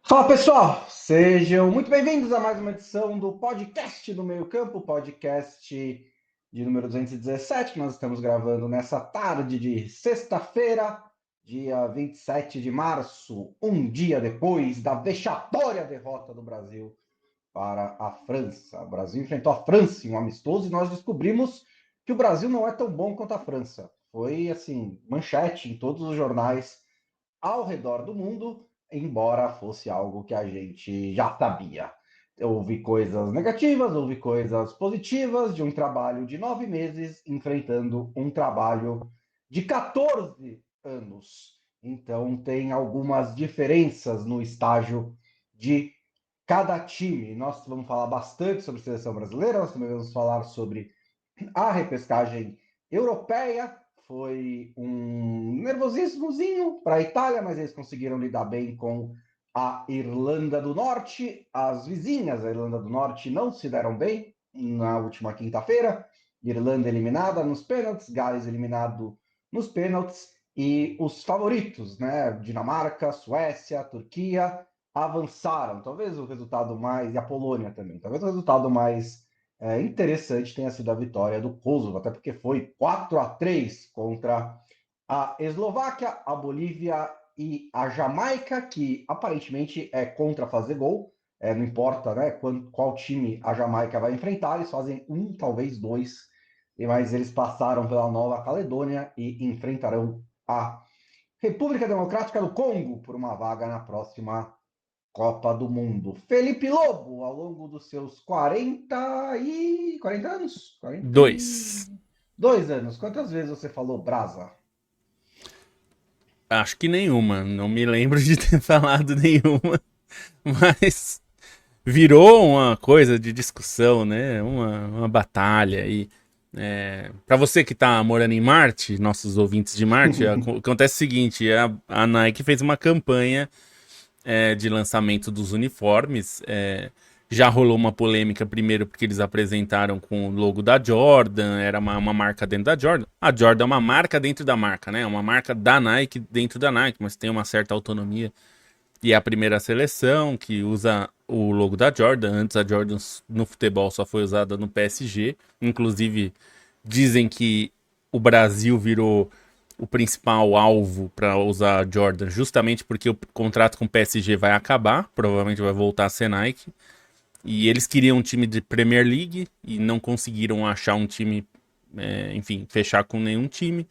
Fala pessoal, sejam muito bem-vindos a mais uma edição do podcast do Meio Campo, podcast de número 217, que nós estamos gravando nessa tarde de sexta-feira, dia 27 de março, um dia depois da vexatória derrota do Brasil para a França. O Brasil enfrentou a França em um amistoso e nós descobrimos que o Brasil não é tão bom quanto a França. Foi, assim, manchete em todos os jornais ao redor do mundo, embora fosse algo que a gente já sabia. Houve coisas negativas, houve coisas positivas de um trabalho de 9 meses enfrentando um trabalho de 14 anos. Então, tem algumas diferenças no estágio de cada time. Nós vamos falar bastante sobre a seleção brasileira, nós também vamos falar sobre a repescagem europeia. Foi um nervosismozinho para a Itália, mas eles conseguiram lidar bem com a Irlanda do Norte. As vizinhas da Irlanda do Norte não se deram bem na última quinta-feira. Irlanda eliminada nos pênaltis, Gales eliminado nos pênaltis, e os favoritos, né? Dinamarca, Suécia, Turquia, avançaram. Talvez o resultado mais... e a Polônia também. Talvez o resultado mais interessante tenha sido a vitória do Kosovo, até porque foi 4-3 contra a Eslováquia, a Bolívia e a Jamaica, que aparentemente é contra fazer gol. Não importa, né, qual time a Jamaica vai enfrentar, eles fazem um, talvez dois, mas eles passaram pela Nova Caledônia e enfrentarão a República Democrática do Congo por uma vaga na próxima Copa do Mundo. Felipe Lobo, ao longo dos seus 40 anos? 42 anos. Quantas vezes você falou brasa? Acho que nenhuma. Não me lembro de ter falado nenhuma. Mas virou uma coisa de discussão, né? Uma batalha. E para você que tá morando em Marte, nossos ouvintes de Marte, acontece o seguinte: a Nike fez uma campanha de lançamento dos uniformes. Já rolou uma polêmica primeiro porque eles apresentaram com o logo da Jordan, era uma marca dentro da Jordan. A Jordan é uma marca dentro da marca, né? É uma marca da Nike dentro da Nike, mas tem uma certa autonomia. E é a primeira seleção que usa o logo da Jordan. Antes a Jordan no futebol só foi usada no PSG. Inclusive dizem que o Brasil virou o principal alvo para usar a Jordan justamente porque o contrato com o PSG vai acabar. Provavelmente vai voltar a ser Nike. E eles queriam um time de Premier League e não conseguiram achar um time, enfim, fechar com nenhum time.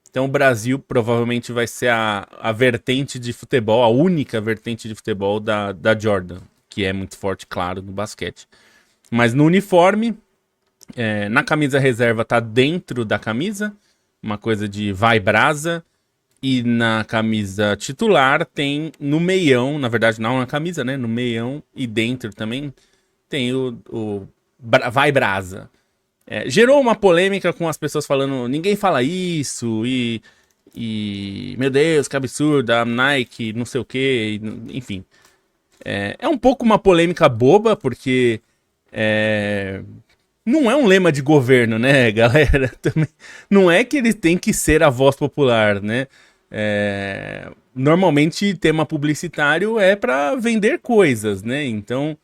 Então o Brasil provavelmente vai ser a vertente de futebol, a única vertente de futebol da Jordan, que é muito forte, claro, no basquete. Mas no uniforme, na camisa reserva tá dentro da camisa, uma coisa de vai brasa. E na camisa titular tem no meião, na verdade não na camisa, né? No meião e dentro também tem o Vai Brasa. Gerou uma polêmica com as pessoas falando, ninguém fala isso, e meu Deus, que absurdo, a Nike, não sei o que, enfim. É um pouco uma polêmica boba, porque não é um lema de governo, né, galera? Também, não é que ele tem que ser a voz popular, né? Normalmente tema publicitário é para vender coisas, né? Então,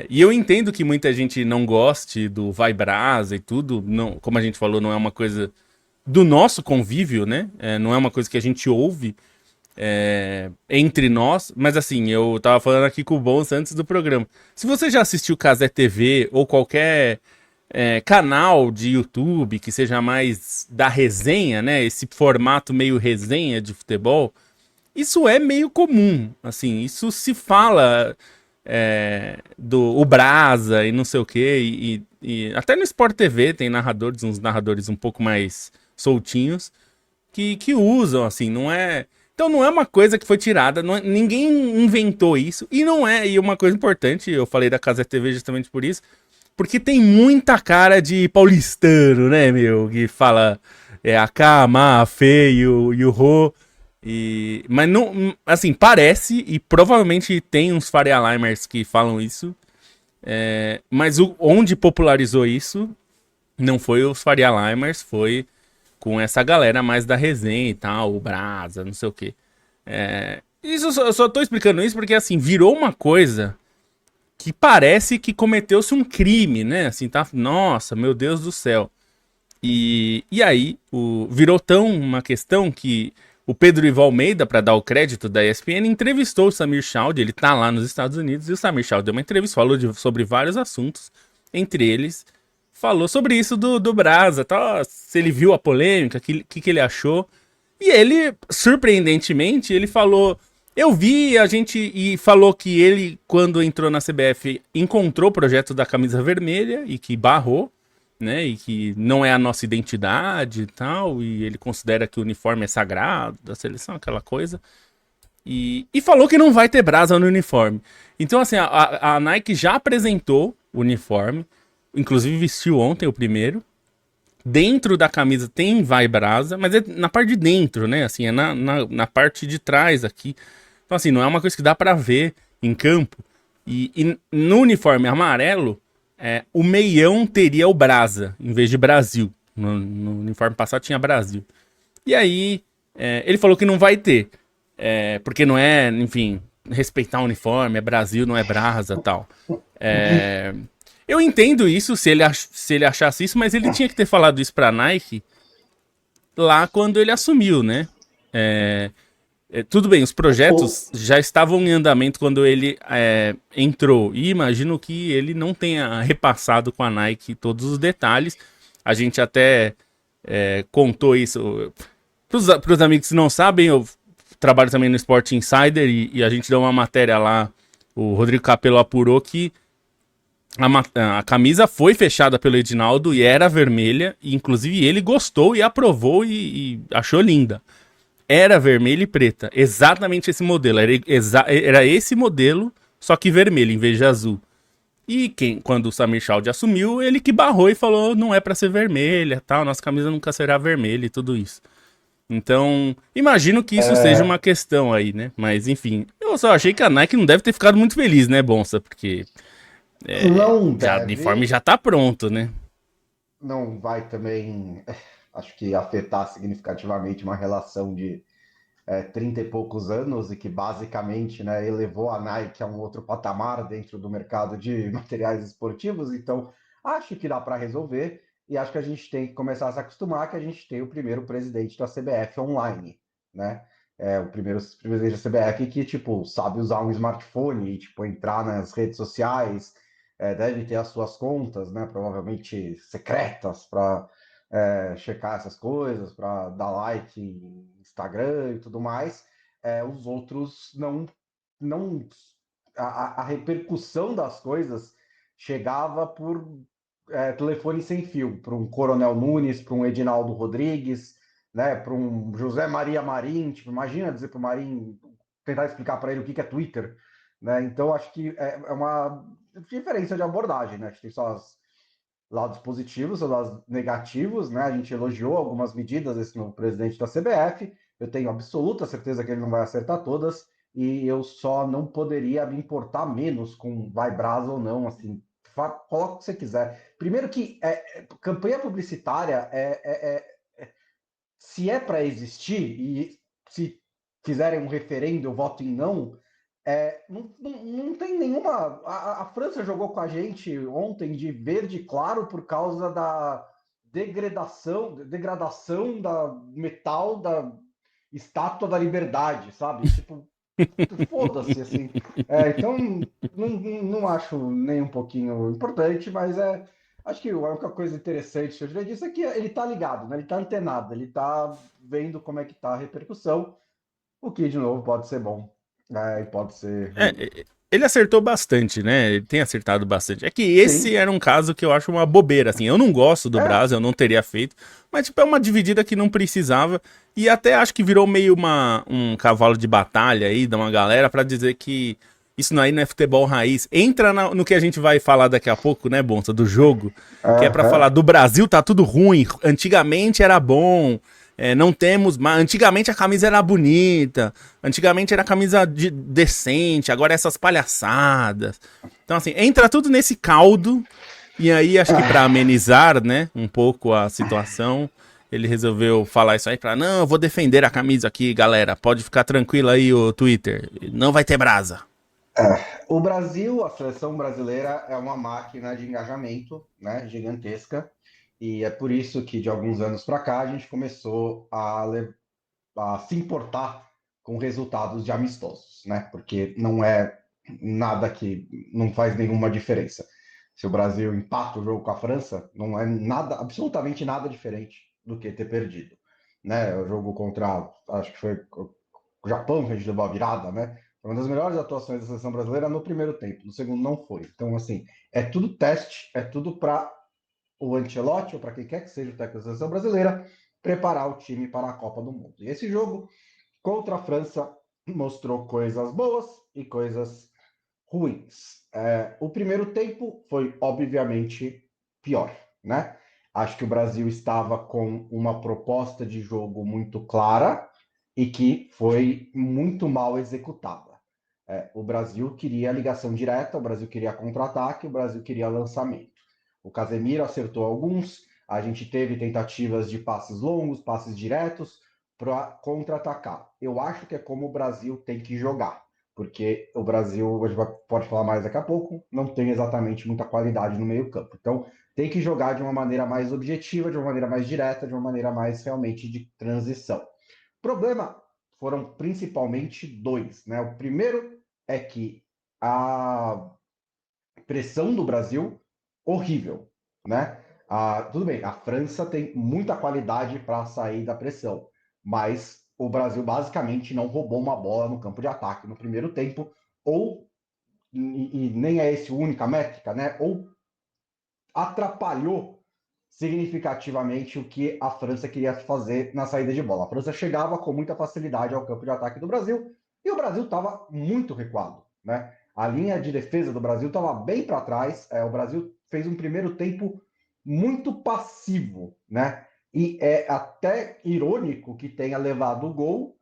e eu entendo que muita gente não goste do Vai Brasa e tudo, não, como a gente falou, não é uma coisa do nosso convívio, né? Não é uma coisa que a gente ouve entre nós, mas assim, eu tava falando aqui com o Bons antes do programa. Se você já assistiu Cazé TV ou qualquer canal de YouTube que seja mais da resenha, né? Esse formato meio resenha de futebol, isso é meio comum, assim, isso se fala do o Brasa e não sei o quê, e até no Sport TV tem narradores, uns narradores um pouco mais soltinhos, que usam, assim, não é... Então não é uma coisa que foi tirada, ninguém inventou isso, e não é, e uma coisa importante, eu falei da Casa TV justamente por isso, porque tem muita cara de paulistano, né, meu? Que fala a K, a Ma, a Fê e o Rô. Mas não, assim, parece, e provavelmente tem uns Faria Limers que falam isso. Mas onde popularizou isso não foi os Faria Limers, foi com essa galera mais da resenha e tal, o Brasa, não sei o quê. Isso, eu só tô explicando isso porque, assim, virou uma coisa que parece que cometeu-se um crime, né? Assim, tá? Nossa, meu Deus do céu. E aí, virou tão uma questão que o Pedro Ivo Almeida, para dar o crédito da ESPN, entrevistou o Samir Chowd, ele tá lá nos Estados Unidos, e o Samir Chowd deu uma entrevista, falou sobre vários assuntos, entre eles, falou sobre isso do Brasa, tá? Se ele viu a polêmica, o que ele achou. E ele, surpreendentemente, ele falou... Eu vi a gente e falou que ele, quando entrou na CBF, encontrou o projeto da camisa vermelha e que barrou, né? E que não é a nossa identidade e tal. E ele considera que o uniforme é sagrado da seleção, aquela coisa. E falou que não vai ter brasa no uniforme. Então, assim, a Nike já apresentou o uniforme, inclusive vestiu ontem o primeiro. Dentro da camisa tem vai brasa, mas é na parte de dentro, né? Assim, é na parte de trás aqui. Então, assim, não é uma coisa que dá pra ver em campo. E no uniforme amarelo, o meião teria o Brasa, em vez de Brasil. No uniforme passado tinha Brasil. E aí, ele falou que não vai ter. Porque não é, enfim, respeitar o uniforme, é Brasil, não é Brasa e tal. Eu entendo isso, se ele achasse isso, mas ele tinha que ter falado isso pra Nike lá quando ele assumiu, né? Tudo bem, os projetos já estavam em andamento quando ele entrou. E imagino que ele não tenha repassado com a Nike todos os detalhes. A gente até contou isso. Para os amigos que não sabem, eu trabalho também no Sport Insider e a gente deu uma matéria lá. O Rodrigo Capello apurou que a camisa foi fechada pelo Edinaldo e era vermelha. E inclusive ele gostou e aprovou e achou linda. Era vermelha e preta. Exatamente esse modelo. Era esse modelo, só que vermelho em vez de azul. E quando o Samir Chowd assumiu, ele que barrou e falou: não é pra ser vermelha, tal, nossa camisa nunca será vermelha e tudo isso. Então, imagino que isso seja uma questão aí, né? Mas enfim, eu só achei que a Nike não deve ter ficado muito feliz, né, Bonsa? Porque Não já, o uniforme deve, já tá pronto, né? não vai também, acho que afetar significativamente uma relação de 30 e poucos anos e que basicamente, né, elevou a Nike a um outro patamar dentro do mercado de materiais esportivos. Então, acho que dá para resolver e acho que a gente tem que começar a se acostumar que a gente tem o primeiro presidente da CBF online, né? O primeiro presidente da CBF que, tipo, sabe usar um smartphone e, tipo, entrar nas redes sociais, deve ter as suas contas, né, provavelmente secretas para checar essas coisas, para dar like em Instagram e tudo mais. Os outros não a repercussão das coisas chegava por telefone sem fio, para um Coronel Nunes, para um Edinaldo Rodrigues, né, para um José Maria Marim. Tipo, imagina dizer para o Marim, tentar explicar para ele o que é Twitter, né? Então acho que é uma diferença de abordagem, né? A gente tem só os lados positivos e lados negativos, né? A gente elogiou algumas medidas desse novo presidente da CBF. Eu tenho absoluta certeza que ele não vai acertar todas e eu só não poderia me importar menos com vai Brasa ou não, assim. Coloca o que você quiser. Primeiro que campanha publicitária se é para existir e se fizerem um referendo, eu voto em não, não tem nenhuma. A França jogou com a gente ontem de verde claro por causa da degradação da metal da Estátua da Liberdade, sabe? Tipo, foda-se, assim. Então, não acho nem um pouquinho importante, mas Acho que a única coisa interessante que eu diria disso é que ele tá ligado, né? Ele tá antenado, ele tá vendo como é que tá a repercussão, o que, de novo, pode ser bom, e pode ser ruim. Ele acertou bastante, né? Ele tem acertado bastante. É que esse Sim, era um caso que eu acho uma bobeira, assim. Eu não gosto do é, Braz, eu não teria feito. Mas, tipo, é uma dividida que não precisava. E até acho que virou meio um cavalo de batalha aí de uma galera pra dizer que isso aí não é futebol raiz. Entra no que a gente vai falar daqui a pouco, né, Bonsa, do jogo. Que é pra aham. falar do Brasil tá tudo ruim. Antigamente era bom. Não temos mais. Antigamente a camisa era bonita. Antigamente era camisa decente. Agora essas palhaçadas. Então, assim, entra tudo nesse caldo. E aí, acho que pra amenizar, né, um pouco a situação, ele resolveu falar isso aí pra. Não, eu vou defender a camisa aqui, galera. Pode ficar tranquilo aí, o Twitter. Não vai ter brasa. O Brasil, a seleção brasileira é uma máquina de engajamento, né, gigantesca, e é por isso que de alguns anos para cá a gente começou a se importar com resultados de amistosos, né? Porque não é nada que não faz nenhuma diferença. Se o Brasil empata o jogo com a França, não é nada, absolutamente nada diferente do que ter perdido, né? O jogo contra, acho que foi o Japão que a gente levou a virada, né? Foi uma das melhores atuações da seleção brasileira no primeiro tempo, no segundo não foi. Então, assim, é tudo teste, é tudo para o Ancelotti, ou para quem quer que seja o técnico da seleção brasileira, preparar o time para a Copa do Mundo. E esse jogo contra a França mostrou coisas boas e coisas ruins. O primeiro tempo foi, obviamente, pior, né? Acho que o Brasil estava com uma proposta de jogo muito clara e que foi muito mal executada. O Brasil queria ligação direta, o Brasil queria contra-ataque, o Brasil queria lançamento. O Casemiro acertou alguns, a gente teve tentativas de passes longos, passes diretos para contra-atacar. Eu acho que é como o Brasil tem que jogar, porque o Brasil, a gente pode falar mais daqui a pouco, não tem exatamente muita qualidade no meio-campo. Então, tem que jogar de uma maneira mais objetiva, de uma maneira mais direta, de uma maneira mais realmente de transição. O problema foram principalmente dois, né? O primeiro é que a pressão do Brasil, horrível, né? Tudo bem, a França tem muita qualidade para sair da pressão, mas o Brasil basicamente não roubou uma bola no campo de ataque no primeiro tempo, ou, e nem é esse a única métrica, né? Ou atrapalhou significativamente o que a França queria fazer na saída de bola. A França chegava com muita facilidade ao campo de ataque do Brasil e o Brasil estava muito recuado, né? A linha de defesa do Brasil estava bem para trás. O Brasil fez um primeiro tempo muito passivo, né? E é até irônico que tenha levado o gol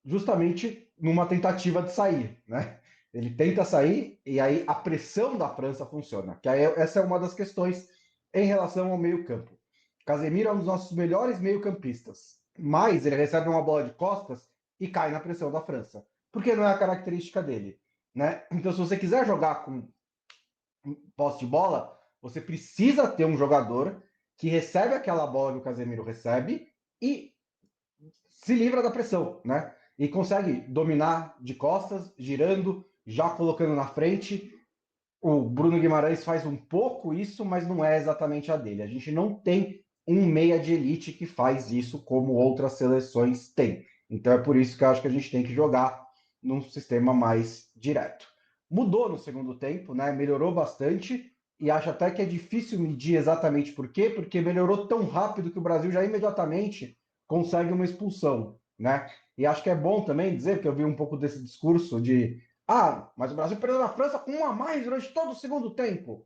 justamente numa tentativa de sair, né? Ele tenta sair e aí a pressão da França funciona. Que aí, essa é uma das questões em relação ao meio-campo. Casemiro é um dos nossos melhores meio-campistas, mas ele recebe uma bola de costas e cai na pressão da França, porque não é a característica dele, né? Então, se você quiser jogar com posse de bola, você precisa ter um jogador que recebe aquela bola que o Casemiro recebe e se livra da pressão, né? E consegue dominar de costas, girando, já colocando na frente. O Bruno Guimarães faz um pouco isso, mas não é exatamente a dele. A gente não tem um meia de elite que faz isso como outras seleções têm. Então é por isso que eu acho que a gente tem que jogar num sistema mais direto. Mudou no segundo tempo, né? Melhorou bastante e acho até que é difícil medir exatamente por quê, porque melhorou tão rápido que o Brasil já imediatamente consegue uma expulsão, né? E acho que é bom também dizer, que eu vi um pouco desse discurso de mas o Brasil perdeu na França com um a mais durante todo o segundo tempo.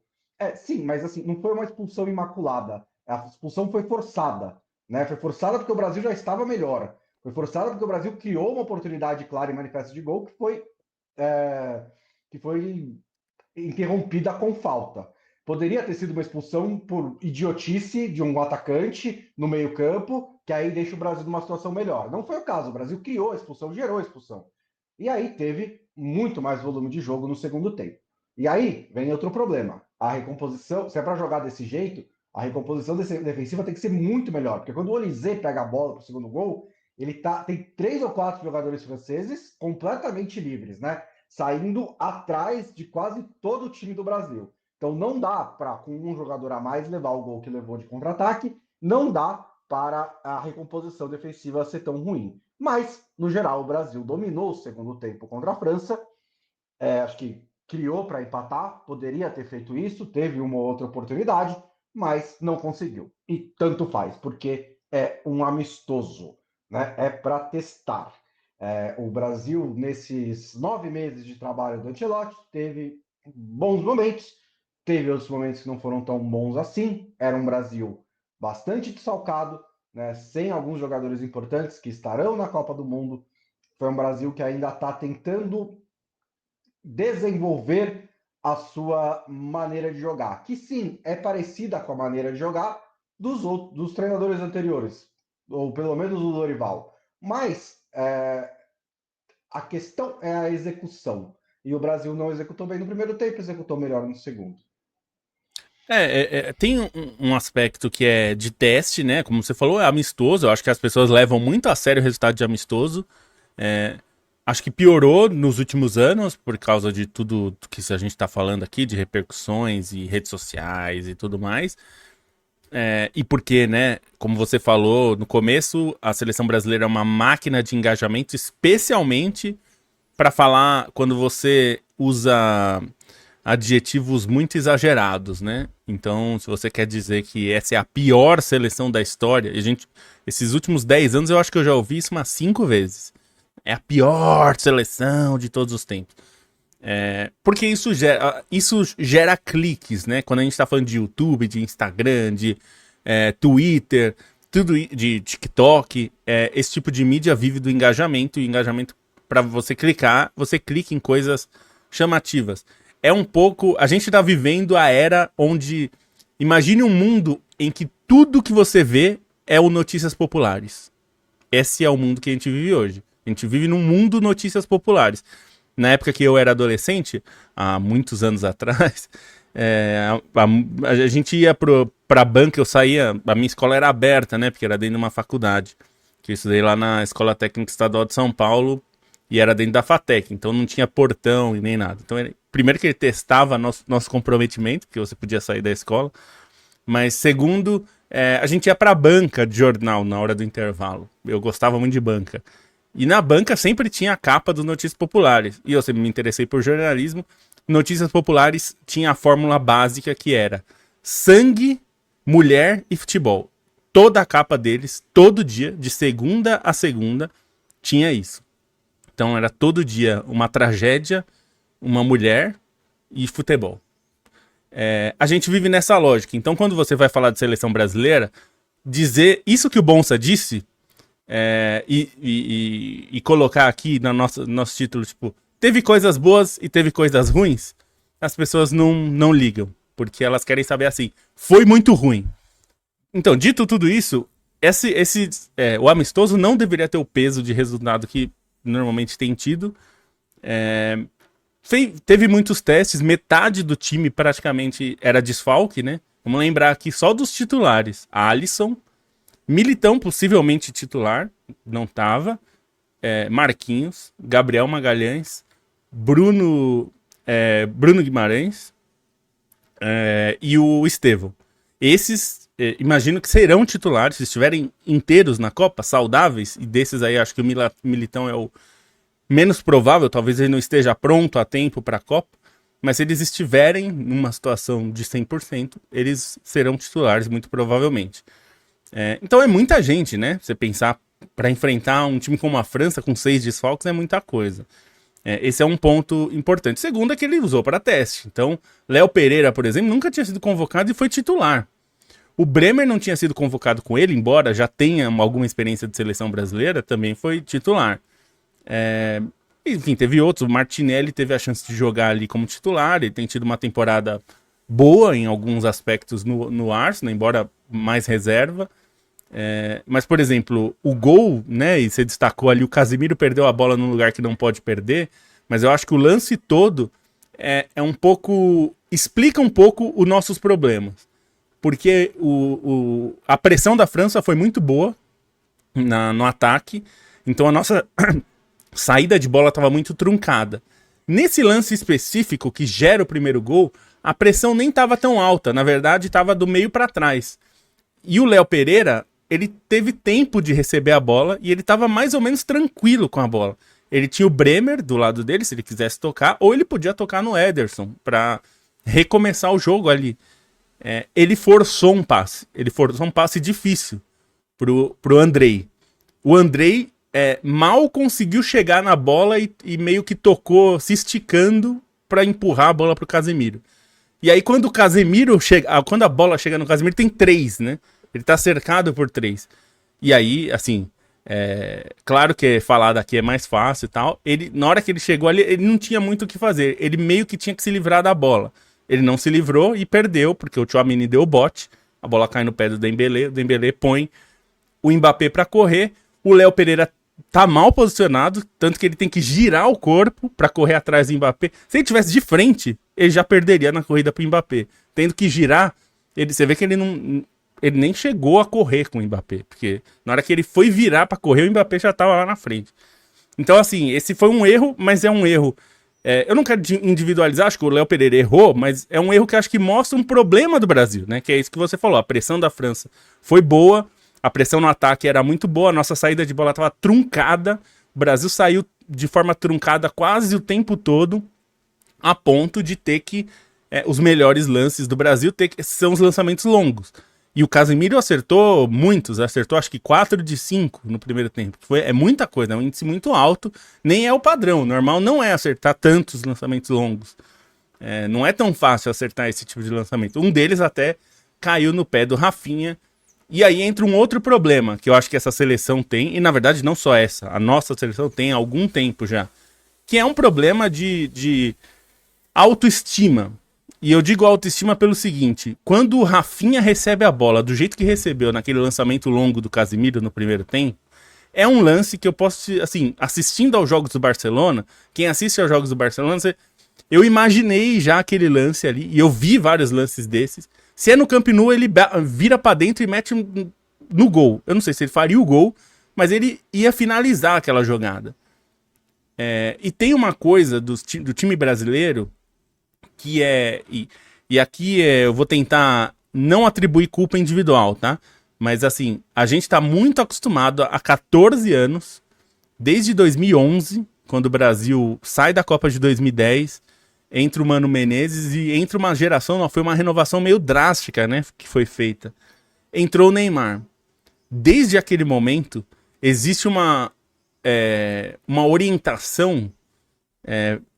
Sim, mas assim, não foi uma expulsão imaculada. A expulsão foi forçada, né? Foi forçada porque o Brasil já estava melhor. Foi forçada porque o Brasil criou uma oportunidade clara e manifesta de gol é, que foi interrompida com falta. Poderia ter sido uma expulsão por idiotice de um atacante no meio-campo, que aí deixa o Brasil numa situação melhor. Não foi o caso. O Brasil criou a expulsão, gerou a expulsão. E aí teve muito mais volume de jogo no segundo tempo. E aí vem outro problema. A recomposição, se é para jogar desse jeito, a recomposição defensiva tem que ser muito melhor. Porque quando o Olysée pega a bola para o segundo gol, tem 3 ou 4 jogadores franceses completamente livres, né? Saindo atrás de quase todo o time do Brasil. Então não dá para, com um jogador a mais, levar o gol que levou de contra-ataque, não dá para a recomposição defensiva ser tão ruim. Mas, no geral, o Brasil dominou o segundo tempo contra a França, acho que criou para empatar, poderia ter feito isso, teve uma outra oportunidade, mas não conseguiu. E tanto faz, porque é um amistoso, né? É para testar. O Brasil, nesses 9 meses de trabalho do Ancelotti, teve bons momentos, teve outros momentos que não foram tão bons assim. Era um Brasil bastante desfalcado, né? Sem alguns jogadores importantes que estarão na Copa do Mundo. Foi um Brasil que ainda está tentando desenvolver a sua maneira de jogar, que sim, é parecida com a maneira de jogar dos treinadores anteriores, ou pelo menos do Dorival. Mas a questão é a execução. E o Brasil não executou bem no primeiro tempo, executou melhor no segundo. Tem um aspecto que é de teste, né? Como você falou, é amistoso. Eu acho que as pessoas levam muito a sério o resultado de amistoso. Acho que piorou nos últimos anos por causa de tudo que a gente está falando aqui, de repercussões e redes sociais e tudo mais. E porque, né, como você falou no começo, a seleção brasileira é uma máquina de engajamento, especialmente para falar quando você usa adjetivos muito exagerados, né? Então, se você quer dizer que essa é a pior seleção da história, esses últimos 10 anos eu acho que eu já ouvi isso umas 5 vezes. É a pior seleção de todos os tempos. Porque isso gera cliques, né? Quando a gente tá falando de YouTube, de Instagram, de Twitter, tudo de TikTok, esse tipo de mídia vive do engajamento, e engajamento, para você clicar, você clica em coisas chamativas. É um pouco... A gente tá vivendo a era onde... Imagine um mundo em que tudo que você vê é o notícias populares. Esse é o mundo que a gente vive hoje. A gente vive num mundo notícias populares. Na época que eu era adolescente, há muitos anos atrás, a gente ia pra banca, eu saía... A minha escola era aberta, né? Porque era dentro de uma faculdade. Que eu estudei lá na Escola Técnica Estadual de São Paulo, e era dentro da FATEC, então não tinha portão e nem nada. Então, primeiro que ele testava nosso comprometimento, porque você podia sair da escola, mas segundo, a gente ia pra banca de jornal na hora do intervalo. Eu gostava muito de banca. E na banca sempre tinha a capa dos Notícias Populares. E eu sempre me interessei por jornalismo. Notícias Populares tinha a fórmula básica que era sangue, mulher e futebol. Toda a capa deles, todo dia, de segunda a segunda, tinha isso. Então era todo dia uma tragédia, uma mulher e futebol. A gente vive nessa lógica. Então quando você vai falar de seleção brasileira, dizer isso que o Bonsa disse e colocar aqui no nosso título, tipo, teve coisas boas e teve coisas ruins, as pessoas não ligam. Porque elas querem saber assim, foi muito ruim. Então, dito tudo isso, o amistoso não deveria ter o peso de resultado que normalmente tem tido. Teve muitos testes, metade do time praticamente era desfalque, né? Vamos lembrar aqui só dos titulares: Alisson, Militão possivelmente titular, não tava, Marquinhos, Gabriel Magalhães, Bruno Guimarães e o Estevão. Esses, imagino que serão titulares, se estiverem inteiros na Copa, saudáveis, e desses aí acho que o Militão é o menos provável, talvez ele não esteja pronto a tempo para a Copa, mas se eles estiverem numa situação de 100%, eles serão titulares muito provavelmente. Então é muita gente, né? Você pensar, para enfrentar um time como a França com 6 desfalques é muita coisa. Esse é um ponto importante. Segundo é que ele usou para teste. Então, Léo Pereira, por exemplo, nunca tinha sido convocado e foi titular. O Bremer não tinha sido convocado com ele, embora já tenha alguma experiência de seleção brasileira, também foi titular. Enfim, teve outros. O Martinelli teve a chance de jogar ali como titular. Ele tem tido uma temporada boa em alguns aspectos no Arsenal, embora mais reserva. Mas, por exemplo, o gol, né? E você destacou ali, o Casemiro perdeu a bola num lugar que não pode perder. Mas eu acho que o lance todo é um pouco... explica um pouco os nossos problemas. Porque a pressão da França foi muito boa no ataque. Então a nossa saída de bola estava muito truncada. Nesse lance específico que gera o primeiro gol, a pressão nem estava tão alta, na verdade estava do meio para trás. E o Léo Pereira, ele teve tempo de receber a bola e ele estava mais ou menos tranquilo com a bola. Ele tinha o Bremer do lado dele, se ele quisesse tocar, ou ele podia tocar no Ederson para recomeçar o jogo ali. Ele forçou um passe difícil pro Andrei. O Andrei mal conseguiu chegar na bola e meio que tocou se esticando para empurrar a bola pro Casemiro. E aí quando a bola chega no Casemiro, tem 3, né? Ele tá cercado por 3. E aí, assim, claro que falar daqui é mais fácil e tal. Na hora que ele chegou ali, ele não tinha muito o que fazer. Ele meio que tinha que se livrar da bola. Ele não se livrou e perdeu, porque o Tchouaméni deu o bote. A bola cai no pé do Dembélé. O Dembélé põe o Mbappé pra correr. O Léo Pereira tá mal posicionado, tanto que ele tem que girar o corpo pra correr atrás do Mbappé. Se ele tivesse de frente, ele já perderia na corrida pro Mbappé. Tendo que girar, você vê que ele nem chegou a correr com o Mbappé, porque na hora que ele foi virar pra correr, o Mbappé já tava lá na frente. Então, assim, esse foi um erro, mas é um erro. Eu não quero individualizar, acho que o Léo Pereira errou, mas é um erro que acho que mostra um problema do Brasil, né? Que é isso que você falou, a pressão da França foi boa, a pressão no ataque era muito boa, a nossa saída de bola estava truncada, o Brasil saiu de forma truncada quase o tempo todo, a ponto de ter que, os melhores lances do Brasil são os lançamentos longos. E o Casemiro acertou muitos, acertou acho que 4 de 5 no primeiro tempo. É muita coisa, é um índice muito alto, nem é o padrão. O normal não é acertar tantos lançamentos longos. Não é tão fácil acertar esse tipo de lançamento. Um deles até caiu no pé do Rafinha. E aí entra um outro problema que eu acho que essa seleção tem, e na verdade não só essa, a nossa seleção tem há algum tempo já, que é um problema de autoestima. E eu digo autoestima pelo seguinte, quando o Rafinha recebe a bola do jeito que recebeu naquele lançamento longo do Casemiro no primeiro tempo, é um lance que eu posso, assim, assistindo aos jogos do Barcelona, quem assiste aos jogos do Barcelona, eu imaginei já aquele lance ali, e eu vi vários lances desses. Se é no Camp Nou, ele vira pra dentro e mete no gol. Eu não sei se ele faria o gol, mas ele ia finalizar aquela jogada. E tem uma coisa do time brasileiro que e aqui eu vou tentar não atribuir culpa individual, tá? Mas assim, a gente tá muito acostumado há 14 anos, desde 2011, quando o Brasil sai da Copa de 2010, entra o Mano Menezes e entra uma geração, foi uma renovação meio drástica, né, que foi feita. Entrou o Neymar. Desde aquele momento, existe uma orientação,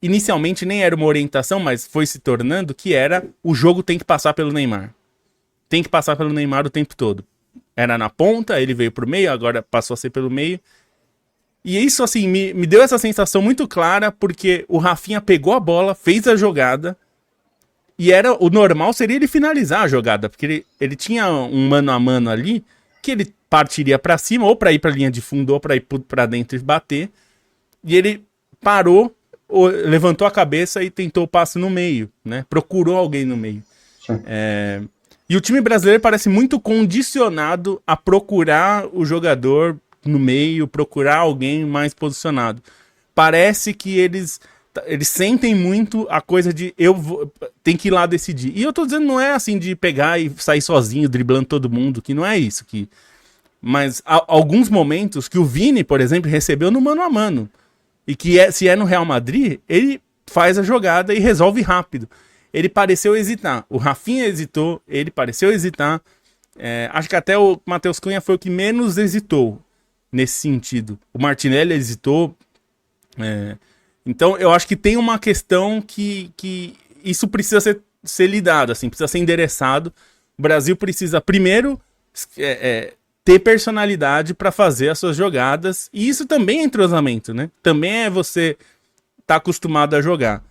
inicialmente nem era uma orientação, mas foi se tornando, que era o jogo tem que passar pelo Neymar. Tem que passar pelo Neymar o tempo todo. Era na ponta, ele veio pro meio, agora passou a ser pelo meio. E isso, assim, me deu essa sensação muito clara, porque o Rafinha pegou a bola, fez a jogada, e o normal seria ele finalizar a jogada, porque ele tinha um mano a mano ali, que ele partiria pra cima, ou pra ir pra linha de fundo, ou pra ir pra dentro e bater, e ele parou, levantou a cabeça e tentou o passe no meio, né? Procurou alguém no meio. E o time brasileiro parece muito condicionado a procurar o jogador no meio, procurar alguém mais posicionado. Parece que eles sentem muito a coisa de tem que ir lá decidir. E eu tô dizendo, não é assim de pegar e sair sozinho, driblando todo mundo, que não é isso. Mas há alguns momentos que o Vini, por exemplo, recebeu no mano a mano. E que se é no Real Madrid, ele faz a jogada e resolve rápido. Ele pareceu hesitar. O Rafinha hesitou, ele pareceu hesitar. Acho que até o Matheus Cunha foi o que menos hesitou nesse sentido. O Martinelli hesitou. Então eu acho que tem uma questão que isso precisa ser lidado, assim, precisa ser endereçado. O Brasil precisa primeiro ter personalidade para fazer as suas jogadas, e isso também é entrosamento, né? Também é você estar acostumado a jogar.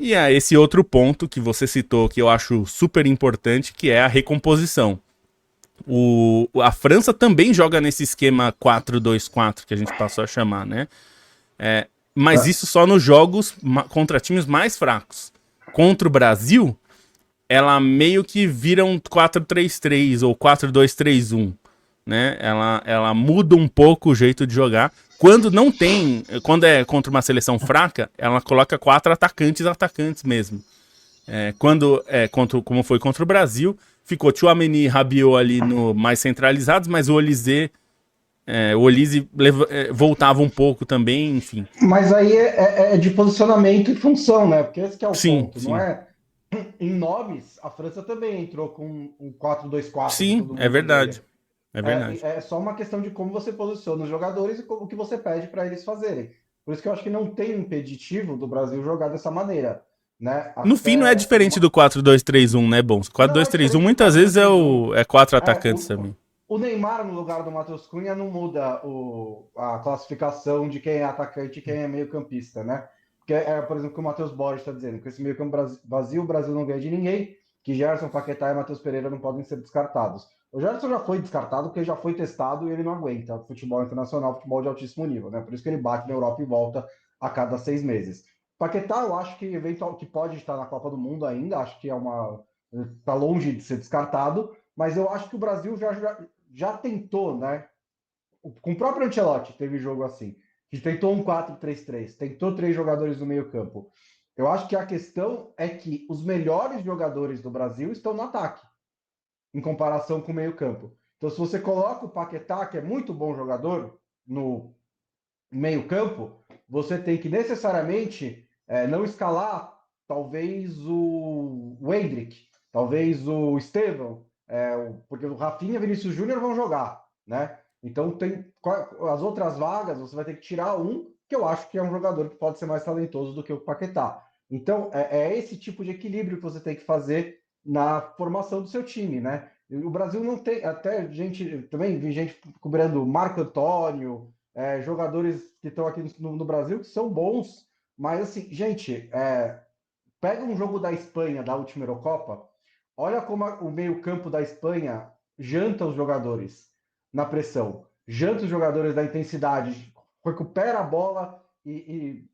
E esse outro ponto que você citou, que eu acho super importante, que é a recomposição. A França também joga nesse esquema 4-2-4 que a gente passou a chamar, né? Mas isso só nos jogos contra times mais fracos. Contra o Brasil, ela meio que vira um 4-3-3 ou 4-2-3-1. Né? Ela muda um pouco o jeito de jogar. Quando é contra uma seleção fraca, ela coloca 4 atacantes mesmo. Como foi contra o Brasil, ficou Tchouaméni e Rabiot ali no mais centralizados, mas o Olise voltava um pouco também, enfim. Mas aí é de posicionamento e função, né? Porque esse que é o Sim, ponto, não sim. é? Em nomes, a França também entrou com um 4-2-4 que Sim, todo é mundo verdade. odeia. É verdade. É só uma questão de como você posiciona os jogadores e o que você pede para eles fazerem. Por isso que eu acho que não tem impeditivo do Brasil jogar dessa maneira, né? No fim, não é Até diferente do 4-2-3-1, né, bom? não é 4-2-3-1 diferente do muitas vezes 4-2-3-1. é quatro É, atacantes também. o Neymar no lugar do Matheus Cunha não muda a classificação de quem é atacante e quem é meio-campista, né? Porque por exemplo, o que o Matheus Borges está dizendo, com esse meio-campo vazio, o Brasil não ganha de ninguém, que Gerson, Paquetá e Matheus Pereira não podem ser descartados. O Gerson já foi descartado porque já foi testado e ele não aguenta futebol internacional, futebol de altíssimo nível, né? Por isso que ele bate na Europa e volta a cada 6 meses. Paquetá, eu acho que eventual que pode estar na Copa do Mundo ainda, acho que está longe de ser descartado, mas eu acho que o Brasil já tentou, né? Com o próprio Ancelotti teve jogo assim, que tentou um 4-3-3, tentou 3 jogadores no meio-campo. Eu acho que a questão é que os melhores jogadores do Brasil estão no ataque, em comparação com o meio-campo. Então, se você coloca o Paquetá, que é muito bom jogador, no meio-campo, você tem que necessariamente não escalar talvez o Endrick, talvez o Estevão, porque o Rafinha e o Vinícius Júnior vão jogar, né? Então tem as outras vagas, você vai ter que tirar um que eu acho que é um jogador que pode ser mais talentoso do que o Paquetá. Então é esse tipo de equilíbrio que você tem que fazer na formação do seu time, né? O Brasil não tem, até gente, também vi gente cobrando Marco Antônio, jogadores que estão aqui no Brasil que são bons, mas assim, gente, pega um jogo da Espanha, da última Eurocopa, olha como o meio-campo da Espanha janta os jogadores na pressão, janta os jogadores da intensidade, recupera a bola e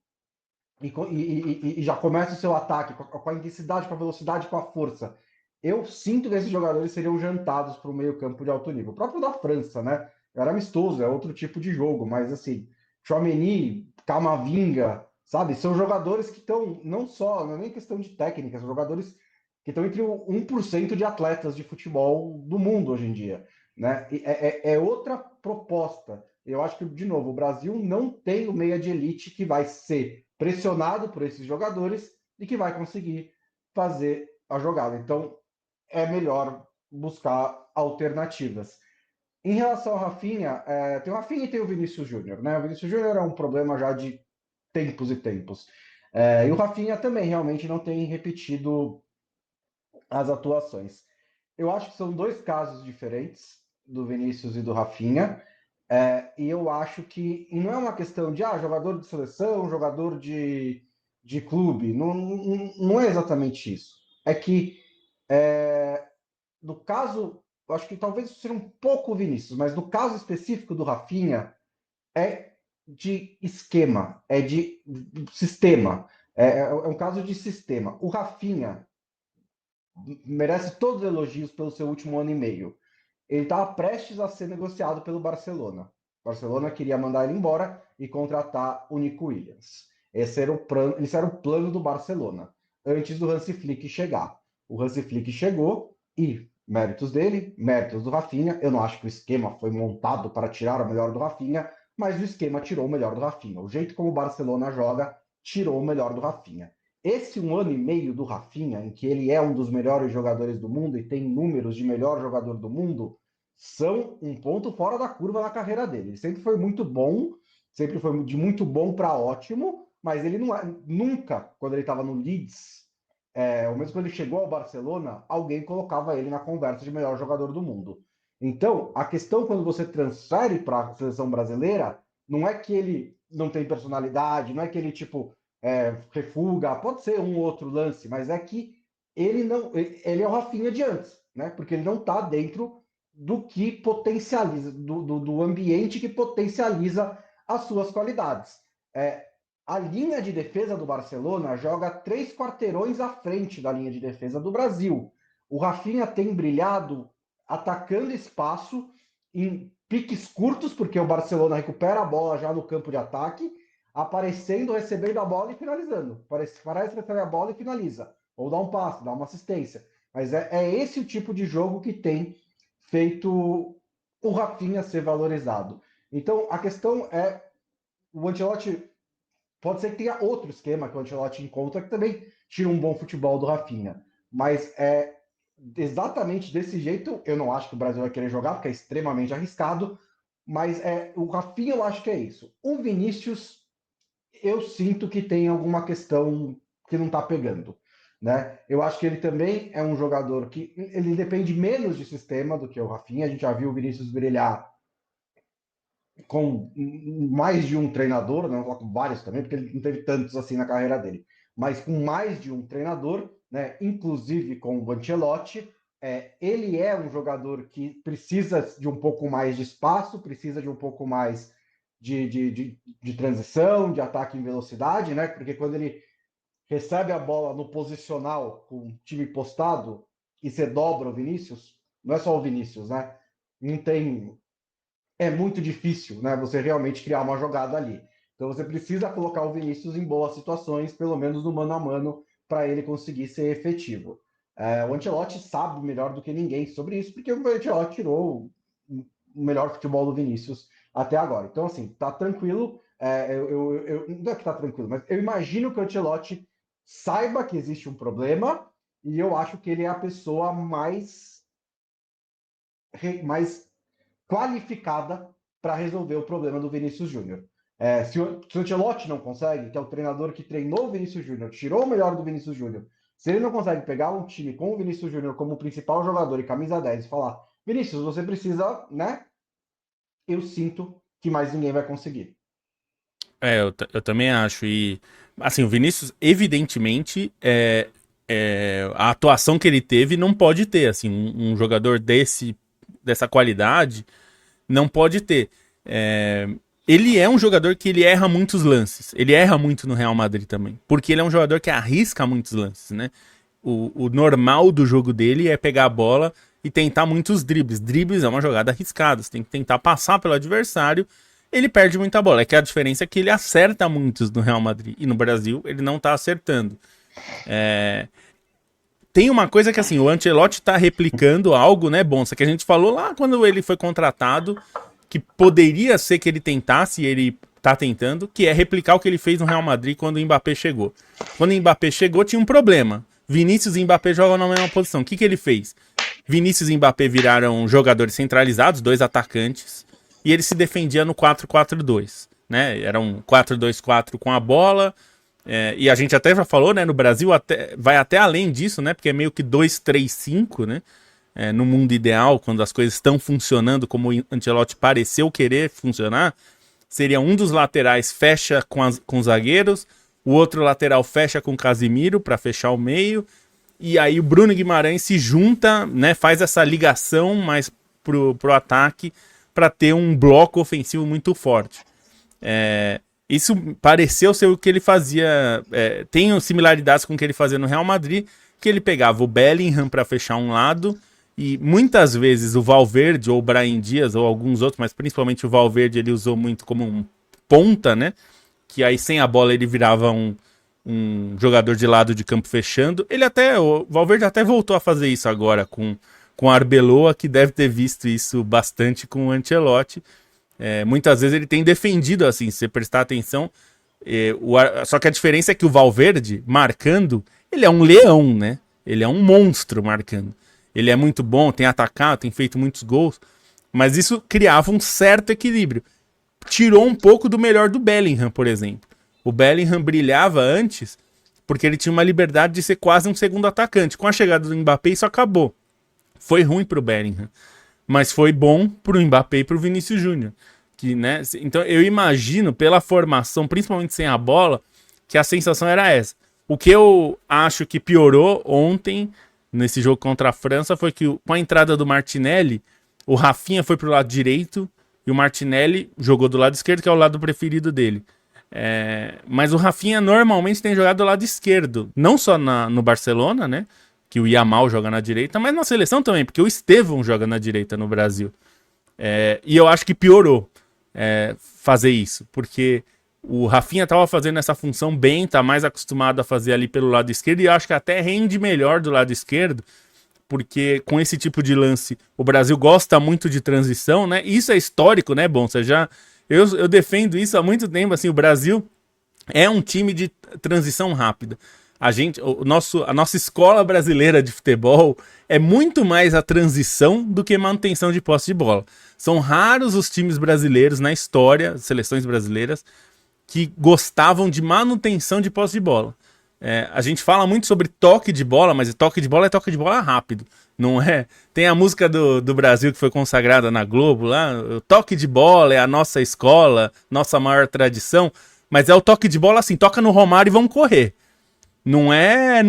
já começa o seu ataque com a intensidade, com a velocidade, com a força. Eu sinto que esses jogadores seriam jantados para o meio-campo de alto nível. O próprio da França, né? Era amistoso, é outro tipo de jogo, mas assim, Tchouaméni, Camavinga, sabe? São jogadores que estão, não só, não é nem questão de técnica, são jogadores que estão entre o 1% de atletas de futebol do mundo hoje em dia, né? É outra proposta. Eu acho que, de novo, o Brasil não tem o meia de elite que vai ser pressionado por esses jogadores e que vai conseguir fazer a jogada. Então, é melhor buscar alternativas. Em relação ao Rafinha, tem o Rafinha e tem o Vinícius Júnior, né? O Vinícius Júnior é um problema já de tempos e tempos. E o Rafinha também realmente não tem repetido as atuações. Eu acho que são dois casos diferentes do Vinícius e do Rafinha. E eu acho que não é uma questão de jogador de seleção, jogador de clube. Não, não é exatamente isso. É que, no caso, eu acho que talvez isso seja um pouco o Vinícius, mas no caso específico do Rafinha, é de esquema, é de sistema. É um caso de sistema. O Rafinha merece todos os elogios pelo seu último ano e meio. Ele estava prestes a ser negociado pelo Barcelona. O Barcelona queria mandar ele embora e contratar o Nico Williams. Esse era o plano do Barcelona, antes do Hansi Flick chegar. O Hansi Flick chegou e, méritos dele, méritos do Rafinha. Eu não acho que o esquema foi montado para tirar o melhor do Rafinha, mas o esquema tirou o melhor do Rafinha. O jeito como o Barcelona joga tirou o melhor do Rafinha. Esse 1 ano e meio do Rafinha, em que ele é um dos melhores jogadores do mundo e tem números de melhor jogador do mundo, são um ponto fora da curva na carreira dele. Ele sempre foi muito bom, sempre foi de muito bom para ótimo, mas ele nunca, quando ele estava no Leeds, ou mesmo quando ele chegou ao Barcelona, alguém colocava ele na conversa de melhor jogador do mundo. Então, a questão quando você transfere para a seleção brasileira, não é que ele não tem personalidade, não é que ele, tipo, refuga, pode ser um outro lance, mas é que ele é o Rafinha de antes, né? Porque ele não está dentro do que potencializa, do ambiente que potencializa as suas qualidades. A linha de defesa do Barcelona joga 3 quarteirões à frente da linha de defesa do Brasil. O Rafinha tem brilhado atacando espaço em piques curtos, porque o Barcelona recupera a bola já no campo de ataque, aparecendo, recebendo a bola e finalizando. Parece receber a bola e finaliza. ou dar um passe, dar uma assistência. Mas é esse o tipo de jogo que tem feito o Rafinha ser valorizado. Então, a questão é, o Ancelotti pode ser que tenha outro esquema que o Ancelotti encontra que também tira um bom futebol do Rafinha. Mas é exatamente desse jeito, eu não acho que o Brasil vai querer jogar, porque é extremamente arriscado, mas o Rafinha eu acho que é isso. O Vinícius, eu sinto que tem alguma questão que não está pegando. Né? Eu acho que ele também é um jogador que ele depende menos de sistema do que o Rafinha. A gente já viu o Vinícius brilhar com mais de um treinador, não com vários também, porque ele não teve tantos assim na carreira dele, mas com mais de um treinador, né, inclusive com o Ancelotti. Ele é um jogador que precisa de um pouco mais de espaço, precisa de um pouco mais de transição, de ataque em velocidade, né? Porque quando ele recebe a bola no posicional com o time postado e você dobra o Vinícius, não é só o Vinícius, né? Não tem, é muito difícil, né? Você realmente criar uma jogada ali. Então você precisa colocar o Vinícius em boas situações, pelo menos no mano a mano, para ele conseguir ser efetivo. O Ancelotti sabe melhor do que ninguém sobre isso, porque o Ancelotti tirou o melhor futebol do Vinícius até agora. Então, assim, tá tranquilo. Não é que tá tranquilo, mas eu imagino que o Ancelotti saiba que existe um problema e eu acho que ele é a pessoa mais qualificada para resolver o problema do Vinícius Júnior. Se o Ancelotti não consegue, que é o treinador que treinou o Vinícius Júnior, tirou o melhor do Vinícius Júnior, se ele não consegue pegar um time com o Vinícius Júnior como principal jogador e camisa 10 e falar, Vinícius, você precisa, né? Eu sinto que mais ninguém vai conseguir. Eu também acho. E, assim, o Vinícius, evidentemente, a atuação que ele teve não pode ter. Assim, um jogador dessa qualidade não pode ter. Ele é um jogador que ele erra muitos lances. Ele erra muito no Real Madrid também. Porque ele é um jogador que arrisca muitos lances, né? O normal do jogo dele é pegar a bola e tentar muitos dribles. Dribles é uma jogada arriscada. Você tem que tentar passar pelo adversário. Ele perde muita bola. É que a diferença é que ele acerta muitos no Real Madrid. E no Brasil ele não tá acertando. Tem uma coisa que assim, o Ancelotti tá replicando algo, né, Bonsa, que a gente falou lá quando ele foi contratado, que poderia ser que ele tentasse, e ele tá tentando, que é replicar o que ele fez no Real Madrid quando o Mbappé chegou. Quando o Mbappé chegou, tinha um problema. Vinícius e Mbappé jogam na mesma posição. O que ele fez? Vinícius e Mbappé viraram jogadores centralizados, dois atacantes, e ele se defendia no 4-4-2, né? Era um 4-2-4 com a bola. E a gente até já falou, né? No Brasil vai até além disso, né? Porque é meio que 2-3-5, né? No mundo ideal, quando as coisas estão funcionando como o Ancelotti pareceu querer funcionar, seria um dos laterais fecha com os zagueiros, o outro lateral fecha com o Casimiro para fechar o meio, e aí o Bruno Guimarães se junta, né? Faz essa ligação mais pro ataque para ter um bloco ofensivo muito forte. Isso pareceu ser o que ele fazia. Tem similaridades com o que ele fazia no Real Madrid, que ele pegava o Bellingham para fechar um lado, e muitas vezes o Valverde ou o Brahim Dias ou alguns outros, mas principalmente o Valverde ele usou muito como um ponta, né? Que aí sem a bola ele virava um jogador de lado de campo fechando. O Valverde até voltou a fazer isso agora com a Arbeloa, que deve ter visto isso bastante com o Ancelotti. Muitas vezes ele tem defendido assim, se você prestar atenção. Só que a diferença é que o Valverde, marcando, ele é um leão, né? Ele é um monstro marcando. Ele é muito bom, tem atacado, tem feito muitos gols. Mas isso criava um certo equilíbrio. Tirou um pouco do melhor do Bellingham, por exemplo. O Bellingham brilhava antes porque ele tinha uma liberdade de ser quase um segundo atacante. Com a chegada do Mbappé, isso acabou. Foi ruim pro Bellingham, mas foi bom pro Mbappé e pro Vinícius Júnior. Né? Então eu imagino, pela formação, principalmente sem a bola, que a sensação era essa. O que eu acho que piorou ontem, nesse jogo contra a França, foi que com a entrada do Martinelli, o Rafinha foi pro lado direito e o Martinelli jogou do lado esquerdo, que é o lado preferido dele. Mas o Rafinha normalmente tem jogado do lado esquerdo, não só no Barcelona, né? Que o Yamal joga na direita, mas na seleção também, porque o Estevão joga na direita no Brasil. E eu acho que piorou fazer isso, porque O Rafinha tava fazendo essa função bem, tá mais acostumado a fazer ali pelo lado esquerdo, e eu acho que até rende melhor do lado esquerdo, porque com esse tipo de lance, o Brasil gosta muito de transição, né? E isso é histórico, né, bom? Eu defendo isso há muito tempo, assim, o Brasil é um time de transição rápida. A nossa escola brasileira de futebol é muito mais a transição do que manutenção de posse de bola. São raros os times brasileiros na história, seleções brasileiras, que gostavam de manutenção de posse de bola. A gente fala muito sobre toque de bola, mas toque de bola é toque de bola rápido, não é? Tem a música do Brasil que foi consagrada na Globo lá, o toque de bola é a nossa escola, nossa maior tradição, mas é o toque de bola assim, toca no Romário e vamos correr. Não é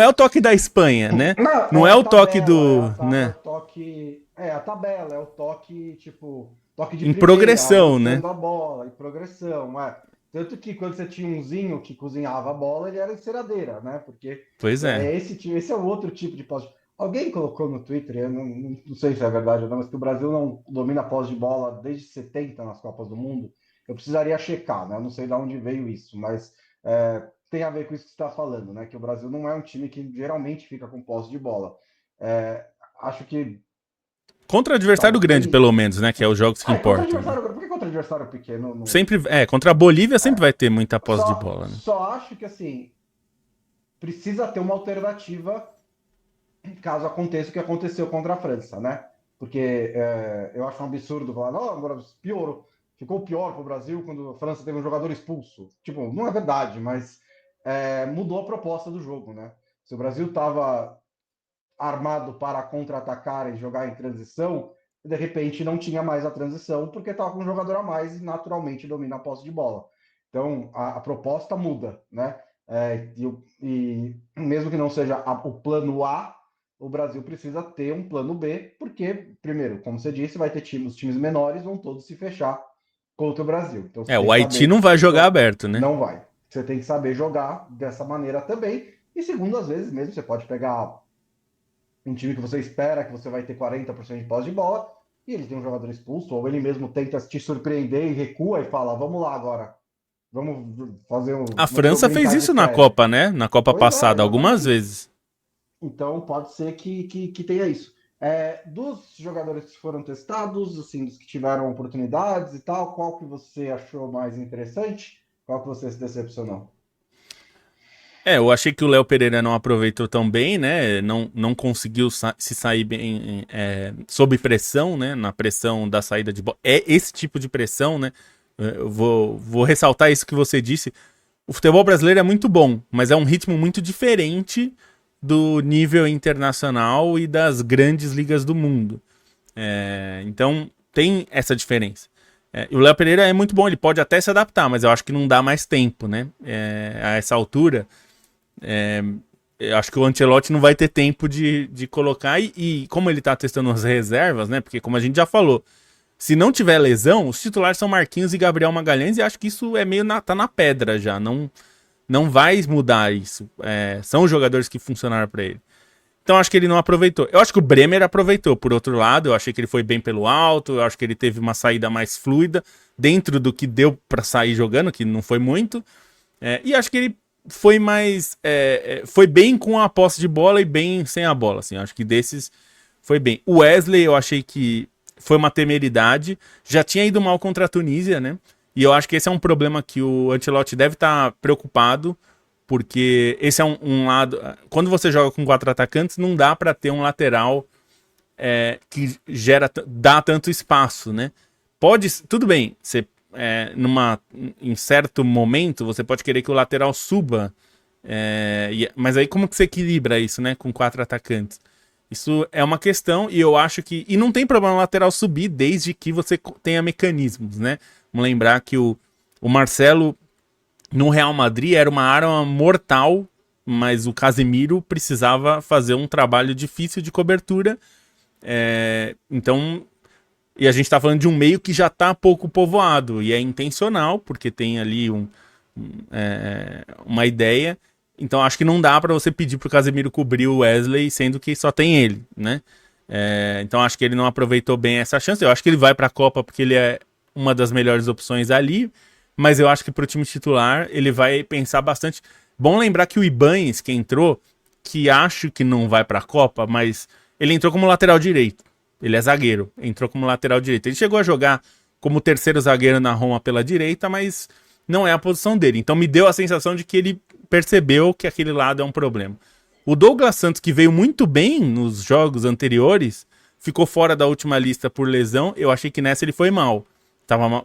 o toque da Espanha, né? Não, Não é é a o toque tabela, do, é o né? toque, a tabela, é o toque, tipo, toque de Em primeira, progressão, né? avançando a bola, em progressão, é. Tanto que quando você tinha umzinho que cozinhava a bola, ele era enceradeira, né? Porque Pois é. esse é o outro tipo de posse. Alguém colocou no Twitter, eu não sei se é verdade ou não, mas que o Brasil não domina a posse de bola desde 70 nas Copas do Mundo. Eu precisaria checar, né? Eu não sei de onde veio isso, mas tem a ver com isso que você está falando, né? Que o Brasil não é um time que geralmente fica com posse de bola. Acho que Contra adversário grande, talvez. pelo menos, né? Que é os jogos que Contra importam, né? adversário, por que contra adversário pequeno? Sempre, contra a Bolívia sempre vai ter muita posse de Só, bola, né? só acho que assim precisa ter uma alternativa caso aconteça o que aconteceu contra a França, né? Porque eu acho um absurdo falar, não, agora piorou. Ficou pior para o Brasil quando a França teve um jogador expulso. Tipo, não é verdade, mas mudou a proposta do jogo, né? Se o Brasil estava armado para contra-atacar e jogar em transição, de repente não tinha mais a transição porque estava com um jogador a mais e naturalmente domina a posse de bola. Então a proposta muda, né? E mesmo que não seja o plano A, o Brasil precisa ter um plano B, porque, primeiro, como você disse, vai ter os times menores vão todos se fechar contra o Brasil. Então você tem O que Haiti saber. não vai jogar aberto, né? Não vai. Você tem que saber jogar dessa maneira também. E segundo, às vezes mesmo, você pode pegar um time que você espera que você vai ter 40% de posse de bola, e ele tem um jogador expulso, ou ele mesmo tenta te surpreender e recua e fala, vamos lá agora, vamos fazer A vamos França fez brincar de isso na estreia. Copa, né? Na Copa Pois é, passada, algumas exatamente. vezes. Então pode ser que tenha isso. Dos jogadores que foram testados, assim, dos que tiveram oportunidades e tal, qual que você achou mais interessante? Qual que você se decepcionou? Eu achei que o Léo Pereira não aproveitou tão bem, né? Não conseguiu se sair bem sob pressão, né? Na pressão da saída de bola. É esse tipo de pressão, né? Eu vou ressaltar isso que você disse. O futebol brasileiro é muito bom, mas é um ritmo muito diferente do nível internacional e das grandes ligas do mundo. Então tem essa diferença. E o Léo Pereira é muito bom, ele pode até se adaptar, mas eu acho que não dá mais tempo, né? A essa altura. Eu acho que o Ancelotti não vai ter tempo de colocar. E como ele tá testando as reservas, né? Porque, como a gente já falou, se não tiver lesão, os titulares são Marquinhos e Gabriel Magalhães. E acho que isso é meio tá na pedra já. Não vai mudar isso. São os jogadores que funcionaram para ele. Então acho que ele não aproveitou. Eu acho que o Bremer aproveitou, por outro lado. Eu achei que ele foi bem pelo alto. Eu acho que ele teve uma saída mais fluida, dentro do que deu para sair jogando, que não foi muito. E acho que ele foi mais. Foi bem com a posse de bola e bem sem a bola. Assim, acho que desses foi bem. O Wesley, eu achei que foi uma temeridade. Já tinha ido mal contra a Tunísia, né? E eu acho que esse é um problema que o Ancelotti deve estar preocupado, porque esse é um lado. Quando você joga com 4 atacantes, não dá para ter um lateral que dá tanto espaço, né? Tudo bem, você em certo momento você pode querer que o lateral suba, mas aí como que você equilibra isso, né, com 4 atacantes? Isso é uma questão e eu acho que não tem problema o lateral subir desde que você tenha mecanismos, né? Vamos lembrar que o Marcelo no Real Madrid era uma arma mortal, mas o Casemiro precisava fazer um trabalho difícil de cobertura. Então, e a gente tá falando de um meio que já tá pouco povoado, e é intencional, porque tem ali uma ideia. Então acho que não dá para você pedir pro Casemiro cobrir o Wesley, sendo que só tem ele, né? Então acho que ele não aproveitou bem essa chance. Eu acho que ele vai pra Copa porque ele é uma das melhores opções ali, mas eu acho que pro time titular ele vai pensar bastante. Bom lembrar que o Ibañez, que entrou, que acho que não vai pra Copa, mas ele entrou como lateral direito. Ele é zagueiro, entrou como lateral direito. Ele chegou a jogar como terceiro zagueiro na Roma pela direita, mas não é a posição dele. Então me deu a sensação de que ele percebeu que aquele lado é um problema. O Douglas Santos, que veio muito bem nos jogos anteriores, ficou fora da última lista por lesão. Eu achei que nessa ele foi mal.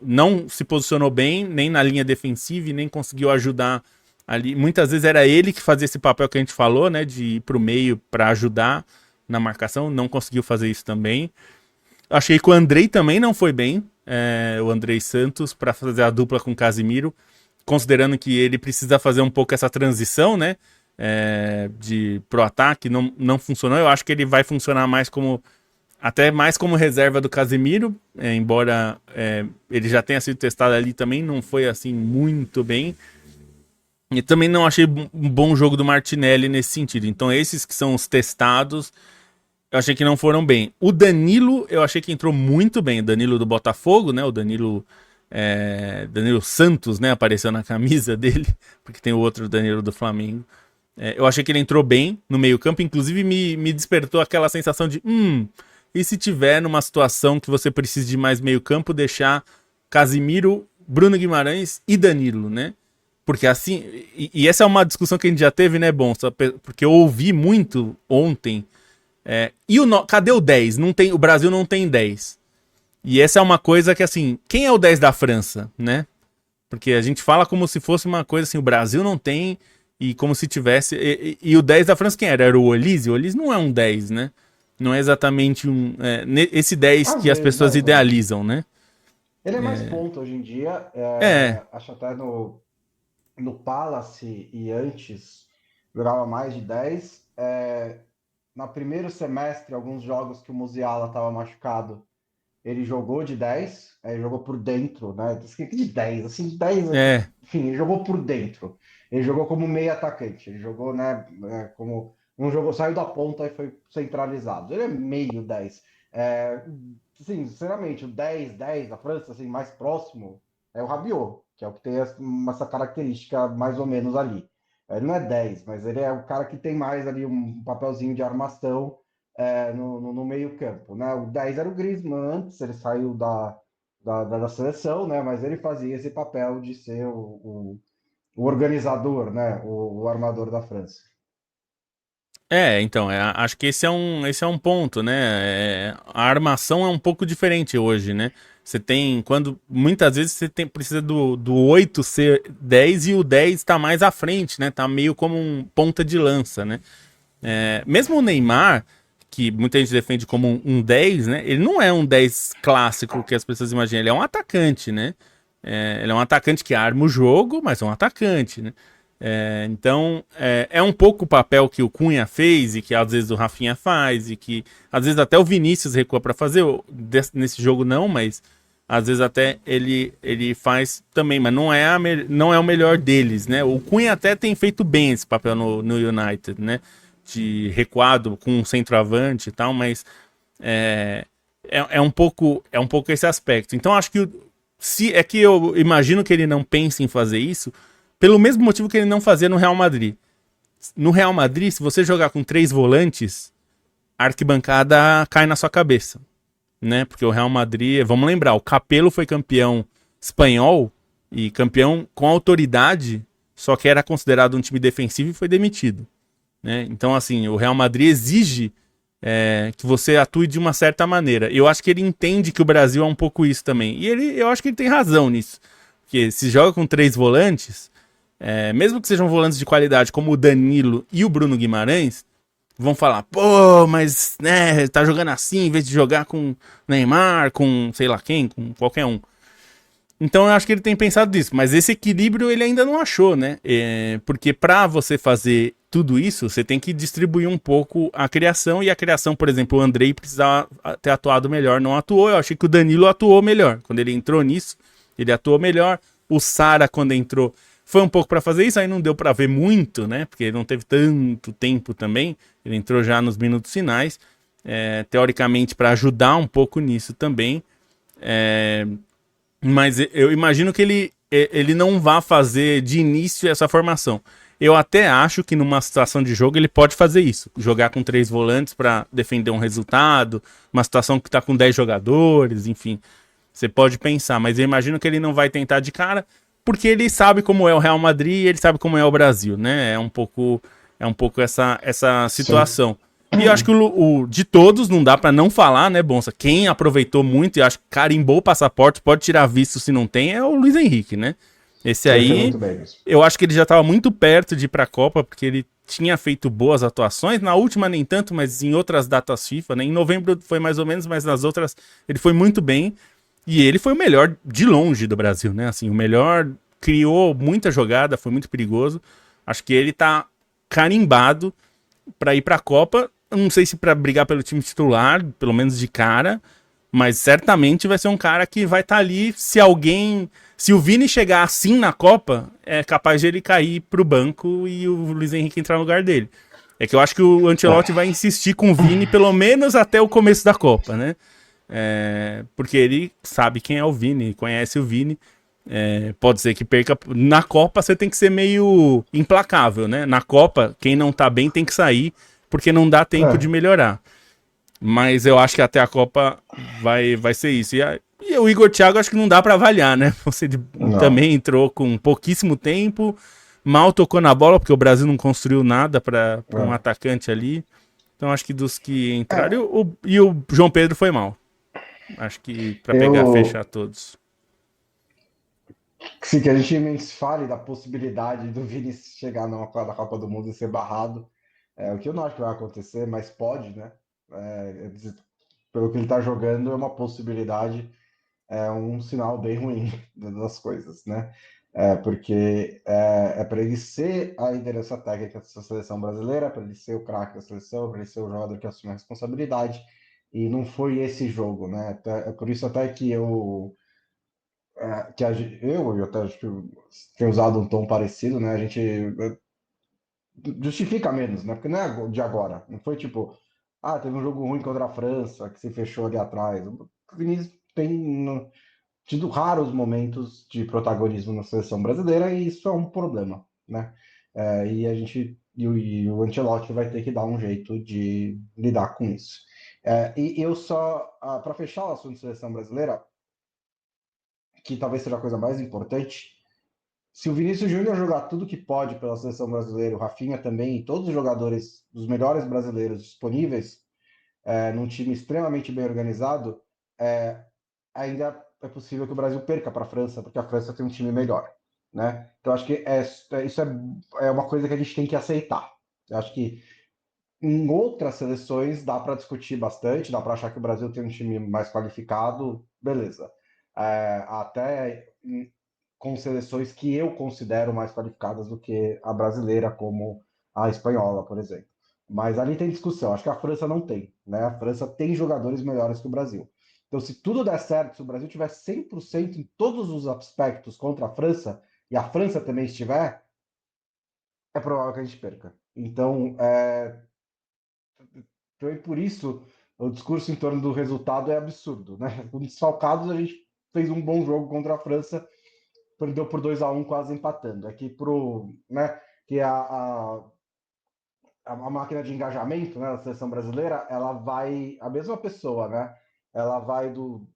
Não se posicionou bem, nem na linha defensiva e nem conseguiu ajudar ali. Muitas vezes era ele que fazia esse papel que a gente falou, né, de ir pro meio para ajudar na marcação. Não conseguiu fazer isso também. Achei que o Andrei também não foi bem, o Andrei Santos, para fazer a dupla com o Casimiro, considerando que ele precisa fazer um pouco essa transição, né, pro ataque. Não funcionou. Eu acho que ele vai funcionar até mais como reserva do Casemiro, embora ele já tenha sido testado ali também, não foi assim muito bem. E também não achei um bom jogo do Martinelli nesse sentido. Então esses que são os testados, eu achei que não foram bem. O Danilo, eu achei que entrou muito bem. O Danilo do Botafogo, né? O Danilo Santos, né? Apareceu na camisa dele, porque tem o outro Danilo do Flamengo. Eu achei que ele entrou bem no meio-campo, inclusive me despertou aquela sensação de e se tiver numa situação que você precisa de mais meio-campo, deixar Casimiro, Bruno Guimarães e Danilo, né? Porque assim, e essa é uma discussão que a gente já teve, né, bom? Porque eu ouvi muito ontem. Cadê o 10? O Brasil não tem 10. E essa é uma coisa que, assim, quem é o 10 da França, né? Porque a gente fala como se fosse uma coisa assim, o Brasil não tem, e como se tivesse. E o 10 da França quem era? Era o Olise? O Olise não é um 10, né? Não é exatamente esse 10 que as pessoas idealizam, né? Ele é mais ponta hoje em dia. Acho até no Palace e antes jogava mais de 10. No primeiro semestre, alguns jogos que o Musiala estava machucado, ele jogou de 10, jogou por dentro, né? De 10, assim, de 10, enfim, ele jogou por dentro. Ele jogou como meio atacante, ele jogou, né, como um jogo, saiu da ponta e foi centralizado. Ele é meio 10. Sinceramente, o 10 da França, assim, mais próximo é o Rabiot, que é o que tem essa característica mais ou menos ali. Ele não é 10, mas ele é o cara que tem mais ali um papelzinho de armação no meio-campo, né? O 10 era o Griezmann antes, ele saiu da seleção, né? Mas ele fazia esse papel de ser o organizador, né? O armador da França. Então, acho que esse é um ponto, né? A armação é um pouco diferente hoje, né? Muitas vezes você precisa do 8 ser 10 e o 10 tá mais à frente, né? Tá meio como um ponta de lança, né? Mesmo o Neymar, que muita gente defende como um 10, né? Ele não é um 10 clássico que as pessoas imaginam, ele é um atacante, né? Ele é um atacante que arma o jogo, mas é um atacante, né? Então, é um pouco o papel que o Cunha fez e que às vezes o Rafinha faz e que às vezes até o Vinícius recua para fazer. Nesse jogo não, mas às vezes até ele faz também, mas não é o melhor deles, né? O Cunha até tem feito bem esse papel no United, né? De recuado com um centroavante e tal, mas é um pouco esse aspecto. Então acho que que eu imagino que ele não pense em fazer isso pelo mesmo motivo que ele não fazia no Real Madrid. No Real Madrid, se você jogar com 3 volantes, a arquibancada cai na sua cabeça, né? Porque o Real Madrid, vamos lembrar, o Capello foi campeão espanhol e campeão com autoridade, só que era considerado um time defensivo e foi demitido, né? Então, assim, o Real Madrid exige que você atue de uma certa maneira. Eu acho que ele entende que o Brasil é um pouco isso também. E eu acho que ele tem razão nisso. Porque se joga com 3 volantes, mesmo que sejam volantes de qualidade, como o Danilo e o Bruno Guimarães, vão falar, pô, mas né, tá jogando assim, em vez de jogar com Neymar, com sei lá quem, com qualquer um. Então eu acho que ele tem pensado nisso, mas esse equilíbrio ele ainda não achou, né? Porque para você fazer tudo isso, você tem que distribuir um pouco a criação, e a criação, por exemplo, o Andrei precisava ter atuado melhor, não atuou. Eu achei que o Danilo atuou melhor. Quando ele entrou nisso, ele atuou melhor. O Sara, quando entrou, foi um pouco para fazer isso, aí não deu para ver muito, né? Porque ele não teve tanto tempo também. Ele entrou já nos minutos finais, teoricamente para ajudar um pouco nisso também. Mas eu imagino que ele não vá fazer de início essa formação. Eu até acho que numa situação de jogo ele pode fazer isso. Jogar com 3 volantes para defender um resultado, uma situação que tá com 10 jogadores, enfim. Você pode pensar, mas eu imagino que ele não vai tentar de cara, porque ele sabe como é o Real Madrid e ele sabe como é o Brasil, né? É um pouco essa situação. Sim. E eu acho que de todos, não dá pra não falar, né, Bonsa? Quem aproveitou muito e acho que carimbou o passaporte, pode tirar visto se não tem, é o Luiz Henrique, né? Esse aí, eu acho que ele já estava muito perto de ir pra Copa, porque ele tinha feito boas atuações. Na última nem tanto, mas em outras datas FIFA, né? Em novembro foi mais ou menos, mas nas outras ele foi muito bem. E ele foi o melhor de longe do Brasil, né? Assim, o melhor, criou muita jogada, foi muito perigoso. Acho que ele tá carimbado para ir pra Copa. Não sei se para brigar pelo time titular, pelo menos de cara, mas certamente vai ser um cara que vai estar ali se o Vini chegar assim na Copa, é capaz de ele cair pro banco e o Luiz Henrique entrar no lugar dele. É que eu acho que o Ancelotti vai insistir com o Vini pelo menos até o começo da Copa, né? Porque ele sabe quem é o Vini, conhece o Vini. Pode ser que perca. Na Copa você tem que ser meio implacável, né? Na Copa, quem não tá bem tem que sair, porque não dá tempo de melhorar. Mas eu acho que até a Copa vai ser isso. E o Igor Thiago acho que não dá pra avaliar, né? Você também entrou com pouquíssimo tempo, mal tocou na bola, porque o Brasil não construiu nada pra um atacante ali. Então acho que dos que entraram. E o João Pedro foi mal. Acho que pra fechar todos. Sim, que a gente fale da possibilidade do Vini chegar na Copa do Mundo e ser barrado. O que eu não acho que vai acontecer, mas pode, né? Pelo que ele está jogando, é uma possibilidade, é um sinal bem ruim das coisas, né? Porque para ele ser a liderança técnica da seleção brasileira, para ele ser o craque da seleção, para ele ser o jogador que assume a responsabilidade, e não foi esse jogo, né? É por isso até que eu até acho que tenho usado um tom parecido, né? A gente justifica menos, né? Porque não é de agora. Não foi tipo, teve um jogo ruim contra a França, que se fechou ali atrás. O Vinícius tem tido raros momentos de protagonismo na seleção brasileira e isso é um problema, né? E o Ancelotti vai ter que dar um jeito de lidar com isso. E eu só, para fechar o assunto de seleção brasileira, que talvez seja a coisa mais importante, se o Vinícius Júnior jogar tudo que pode pela seleção brasileira, o Rafinha também, e todos os jogadores, os melhores brasileiros disponíveis, num time extremamente bem organizado, ainda é possível que o Brasil perca para a França, porque a França tem um time melhor, né? Então acho que isso é uma coisa que a gente tem que aceitar. Eu acho que em outras seleções dá para discutir bastante, dá para achar que o Brasil tem um time mais qualificado, beleza. Até com seleções que eu considero mais qualificadas do que a brasileira, como a espanhola, por exemplo. Mas ali tem discussão. Acho que a França não tem, né? A França tem jogadores melhores que o Brasil. Então, se tudo der certo, se o Brasil tiver 100% em todos os aspectos contra a França, e a França também estiver, é provável que a gente perca. Então, por isso, o discurso em torno do resultado é absurdo, né? Com desfalcados, a gente fez um bom jogo contra a França, perdeu por 2-1, quase empatando. Aqui que a máquina de engajamento, né, da seleção brasileira, ela vai, a mesma pessoa, né? Ela vai do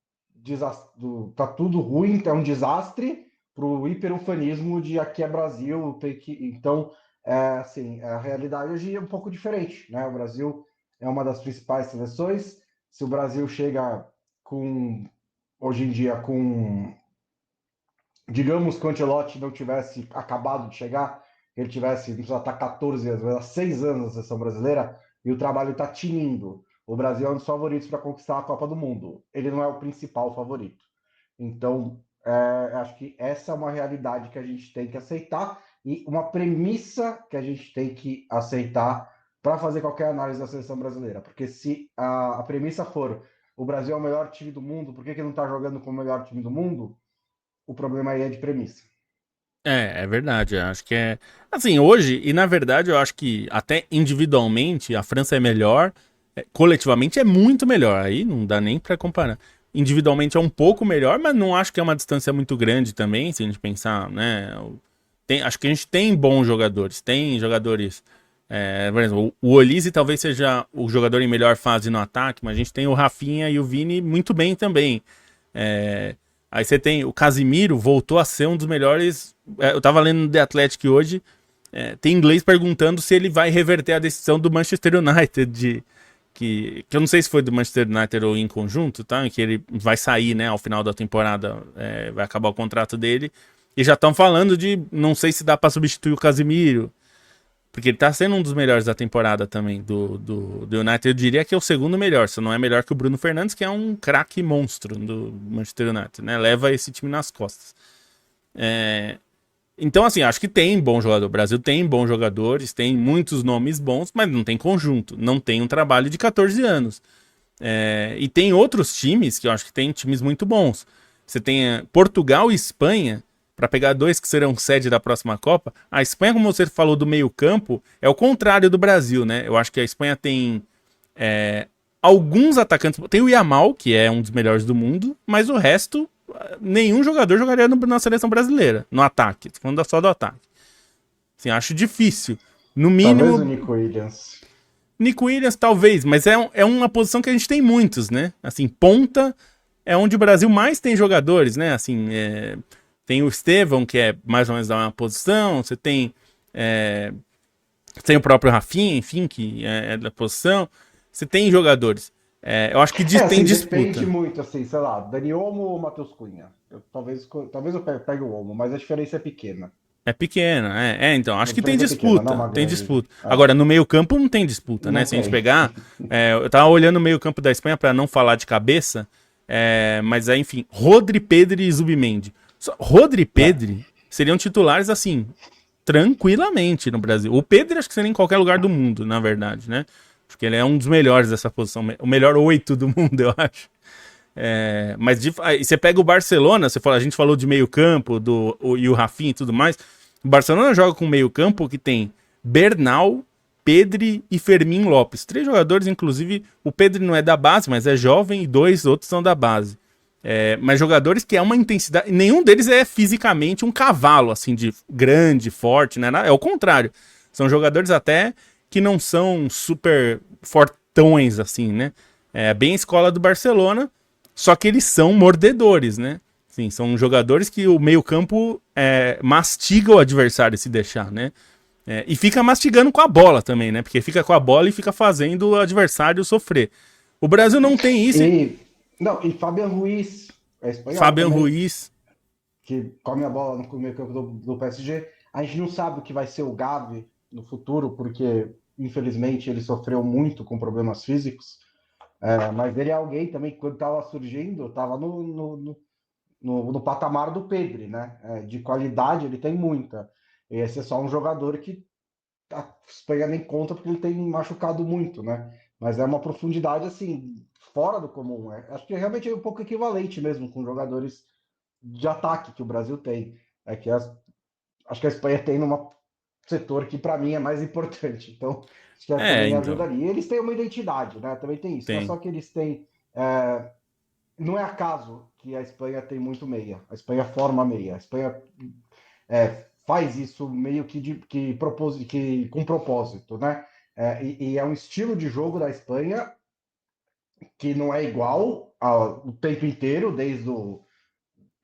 tá tudo ruim, é um desastre, para o hiperufanismo de aqui é Brasil, tem que. Então, assim, a realidade hoje é um pouco diferente, né? O Brasil é uma das principais seleções. Se o Brasil chega hoje em dia, digamos que o Ancelotti não tivesse acabado de chegar, ele tivesse, não precisa estar 14 anos, mas há 6 anos na seleção brasileira, e o trabalho está tinindo. O Brasil é um dos favoritos para conquistar a Copa do Mundo. Ele não é o principal favorito. Então, acho que essa é uma realidade que a gente tem que aceitar e uma premissa que a gente tem que aceitar para fazer qualquer análise da seleção brasileira. Porque se a premissa for o Brasil é o melhor time do mundo, por que não está jogando como o melhor time do mundo? O problema aí é de premissa. É verdade. Eu acho que é. Assim, hoje, e na verdade, eu acho que até individualmente a França é melhor, coletivamente é muito melhor. Aí não dá nem pra comparar. individualmente é um pouco melhor, mas não acho que é uma distância muito grande também, se a gente pensar, né? Acho que a gente tem bons jogadores, tem jogadores. Por exemplo, o Olise talvez seja o jogador em melhor fase no ataque, mas a gente tem o Rafinha e o Vini muito bem também. Aí você tem o Casimiro, voltou a ser um dos melhores. Eu tava lendo no The Athletic hoje, tem inglês perguntando se ele vai reverter a decisão do Manchester United que eu não sei se foi do Manchester United ou em conjunto, tá? Que ele vai sair, né, ao final da temporada, vai acabar o contrato dele. E já estão falando de, não sei se dá para substituir o Casimiro, porque ele tá sendo um dos melhores da temporada também do United. Eu diria que é o segundo melhor, se não é melhor que o Bruno Fernandes, que é um craque monstro do Manchester United, né? Leva esse time nas costas. Então, assim, acho que tem bom jogador. O Brasil tem bons jogadores, tem muitos nomes bons, mas não tem conjunto. Não tem um trabalho de 14 anos. E tem outros times que eu acho que tem times muito bons. Você tem Portugal e Espanha, para pegar dois que serão sede da próxima Copa. A Espanha, como você falou do meio-campo, é o contrário do Brasil, né? Eu acho que a Espanha tem alguns atacantes. Tem o Yamal, que é um dos melhores do mundo, mas o resto, nenhum jogador jogaria na seleção brasileira, no ataque. Tô falando só do ataque. Assim, acho difícil. No Talvez mínimo. o Nico Williams. Nico Williams, talvez, mas é uma posição que a gente tem muitos, né? Assim, ponta é onde o Brasil mais tem jogadores, né? Assim, tem o Estevão, que é mais ou menos da mesma posição, você tem o próprio Rafinha, enfim, que é da posição. Você tem jogadores. Eu acho que tem Assim, disputa. depende muito, assim, sei lá, Dani Olmo ou Matheus Cunha. Talvez eu pegue o Olmo, mas a diferença é pequena. É pequena, então, A acho que tem diferença é pequena, não é disputa, uma tem grande. disputa. Agora, no meio campo não tem disputa, né? Não Se a gente tem. pegar, eu tava olhando o meio campo da Espanha para não falar de cabeça, mas aí, enfim, Rodri, Pedri e Zubimendi. Rodri e Pedri seriam titulares, assim, tranquilamente no Brasil. O Pedri acho que seria em qualquer lugar do mundo, na verdade, né? Acho que ele é um dos melhores dessa posição, o melhor 8 do mundo, eu acho. Mas aí você pega o Barcelona, a gente falou de meio campo e o Rafinha e tudo mais. O Barcelona joga com meio campo que tem Bernal, Pedri e Fermín Lopes. 3 jogadores, inclusive o Pedri não é da base, mas é jovem e 2 outros são da base. Mas jogadores que é uma intensidade. Nenhum deles é fisicamente um cavalo, assim, de grande, forte, né? É o contrário. São jogadores até que não são super fortões, assim, né? Bem a escola do Barcelona. Só que eles são mordedores, né? Sim, são jogadores que o meio-campo mastiga o adversário se deixar, né? E fica mastigando com a bola também, né? Porque fica com a bola e fica fazendo o adversário sofrer. O Brasil não tem isso. Não, e Fabian Ruiz, é espanhol Fabian também, Ruiz. que come a bola no meio campo do PSG. A gente não sabe o que vai ser o Gavi no futuro, porque infelizmente ele sofreu muito com problemas físicos. Mas ele é alguém também que, quando estava surgindo, estava no patamar do Pedri, né? De qualidade ele tem muita. Esse é só um jogador que a Espanha nem conta porque ele tem machucado muito, né? Mas é uma profundidade assim fora do comum. Acho que realmente é um pouco equivalente mesmo com jogadores de ataque que o Brasil tem. Acho que a Espanha tem num setor que para mim é mais importante. Então acho que também Então. ajudaria. E eles têm uma identidade, né? Também tem isso. Não é Tem. só que eles têm. Não é acaso que a Espanha tem muito meia. A Espanha forma meia. A Espanha faz isso meio que com propósito, né? E é um estilo de jogo da Espanha que não é igual o tempo inteiro, desde o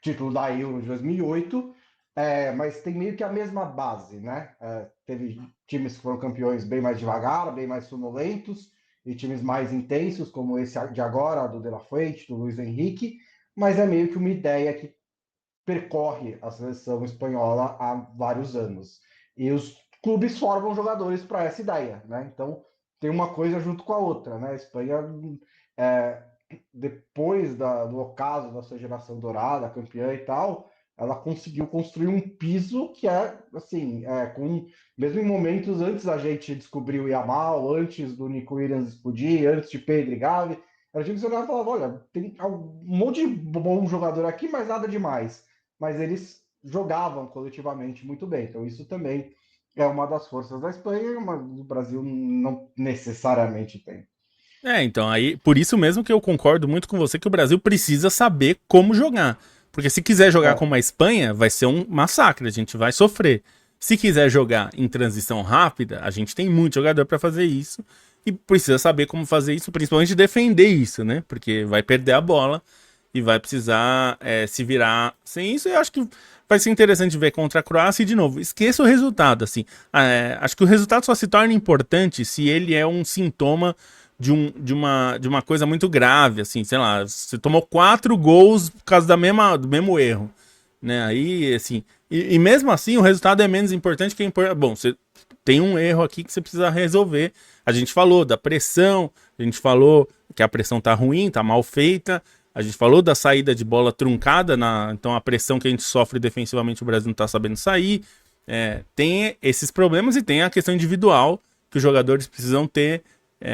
título da Euro de 2008, mas tem meio que a mesma base, né? Teve times que foram campeões bem mais devagar, bem mais sonolentos, e times mais intensos, como esse de agora, do De La Fuente, do Luiz Henrique, mas é meio que uma ideia que percorre a seleção espanhola há vários anos. E os clubes formam jogadores para essa ideia, né? Então tem uma coisa junto com a outra, né? A Espanha, é, depois do ocaso da sua geração dourada, campeã e tal, ela conseguiu construir um piso que assim, mesmo em momentos antes da gente descobrir o Yamal, antes do Nico Williams explodir, antes de Pedro e Gavi, a gente olhava e falava, olha, tem um monte de bom jogador aqui, mas nada demais. Mas eles jogavam coletivamente muito bem. Então isso também é uma das forças da Espanha, mas o Brasil não necessariamente tem. Então, aí, por isso mesmo que eu concordo muito com você que o Brasil precisa saber como jogar. Porque se quiser jogar É, como a Espanha, vai ser um massacre, a gente vai sofrer. Se quiser jogar em transição rápida, a gente tem muito jogador para fazer isso e precisa saber como fazer isso, principalmente defender isso, né? Porque vai perder a bola e vai precisar se virar sem isso. Eu acho que vai ser interessante ver contra a Croácia e, de novo, esqueça o resultado, assim. Acho que o resultado só se torna importante se ele é um sintoma de uma coisa muito grave, assim, sei lá, você tomou 4 gols por causa do mesmo erro, né? Aí, assim, e mesmo assim o resultado é menos importante que bom, você tem um erro aqui que você precisa resolver. A gente falou da pressão, a gente falou que a pressão tá ruim, tá mal feita, a gente falou da saída de bola truncada, então a pressão que a gente sofre defensivamente o Brasil não tá sabendo sair. Tem esses problemas e tem a questão individual que os jogadores precisam ter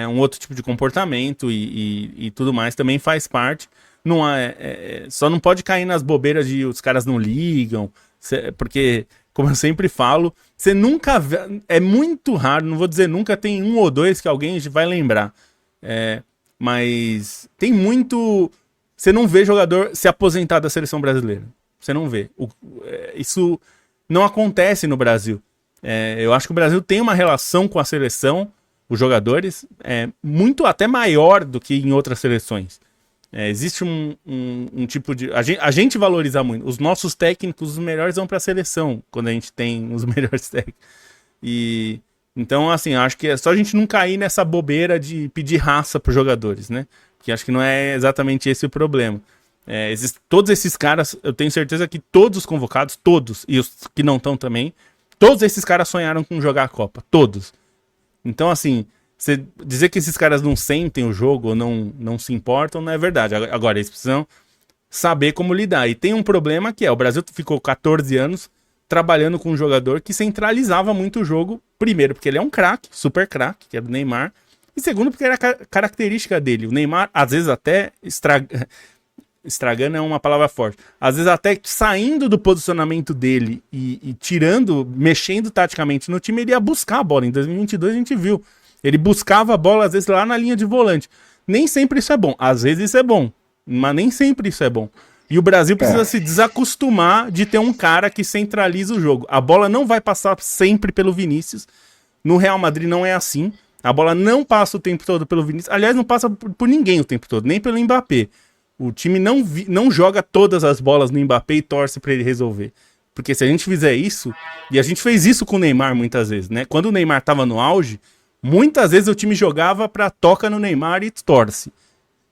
um outro tipo de comportamento e tudo mais também faz parte. Não só não pode cair nas bobeiras de os caras não ligam, porque, como eu sempre falo, você nunca vê, é muito raro, não vou dizer nunca, tem um ou dois que alguém vai lembrar. É, mas tem muito. Você não vê jogador se aposentar da seleção brasileira. Você não vê. Isso não acontece no Brasil. Eu acho que o Brasil tem uma relação com a seleção, os jogadores, muito até maior do que em outras seleções. Existe um tipo de. A gente valoriza muito. Os nossos técnicos, os melhores, vão para a seleção quando a gente tem os melhores técnicos. E então, assim, acho que é só a gente não cair nessa bobeira de pedir raça para os jogadores, né? Que acho que não é exatamente esse o problema. Todos esses caras, eu tenho certeza que todos os convocados, todos, e os que não estão também, todos esses caras sonharam com jogar a Copa. Todos. Então, assim, você dizer que esses caras não sentem o jogo ou não se importam, não é verdade. Agora, eles precisam saber como lidar. E tem um problema que o Brasil ficou 14 anos trabalhando com um jogador que centralizava muito o jogo. Primeiro, porque ele é um craque, super craque, que era o Neymar. E segundo, porque era a característica dele. O Neymar, às vezes, até estragando é uma palavra forte. Às vezes até saindo do posicionamento dele e tirando, mexendo taticamente no time, ele ia buscar a bola. Em 2022 a gente viu. Ele buscava a bola, às vezes, lá na linha de volante. Nem sempre isso é bom. Às vezes isso é bom, mas nem sempre isso é bom. E o Brasil precisa é, se desacostumar de ter um cara que centraliza o jogo. A bola não vai passar sempre pelo Vinícius. No Real Madrid não é assim. A bola não passa o tempo todo pelo Vinícius. Aliás, não passa por ninguém o tempo todo, nem pelo Mbappé. O time não joga todas as bolas no Mbappé e torce para ele resolver. Porque se a gente fizer isso, e a gente fez isso com o Neymar muitas vezes, né? Quando o Neymar tava no auge, muitas vezes o time jogava pra toca no Neymar e torce.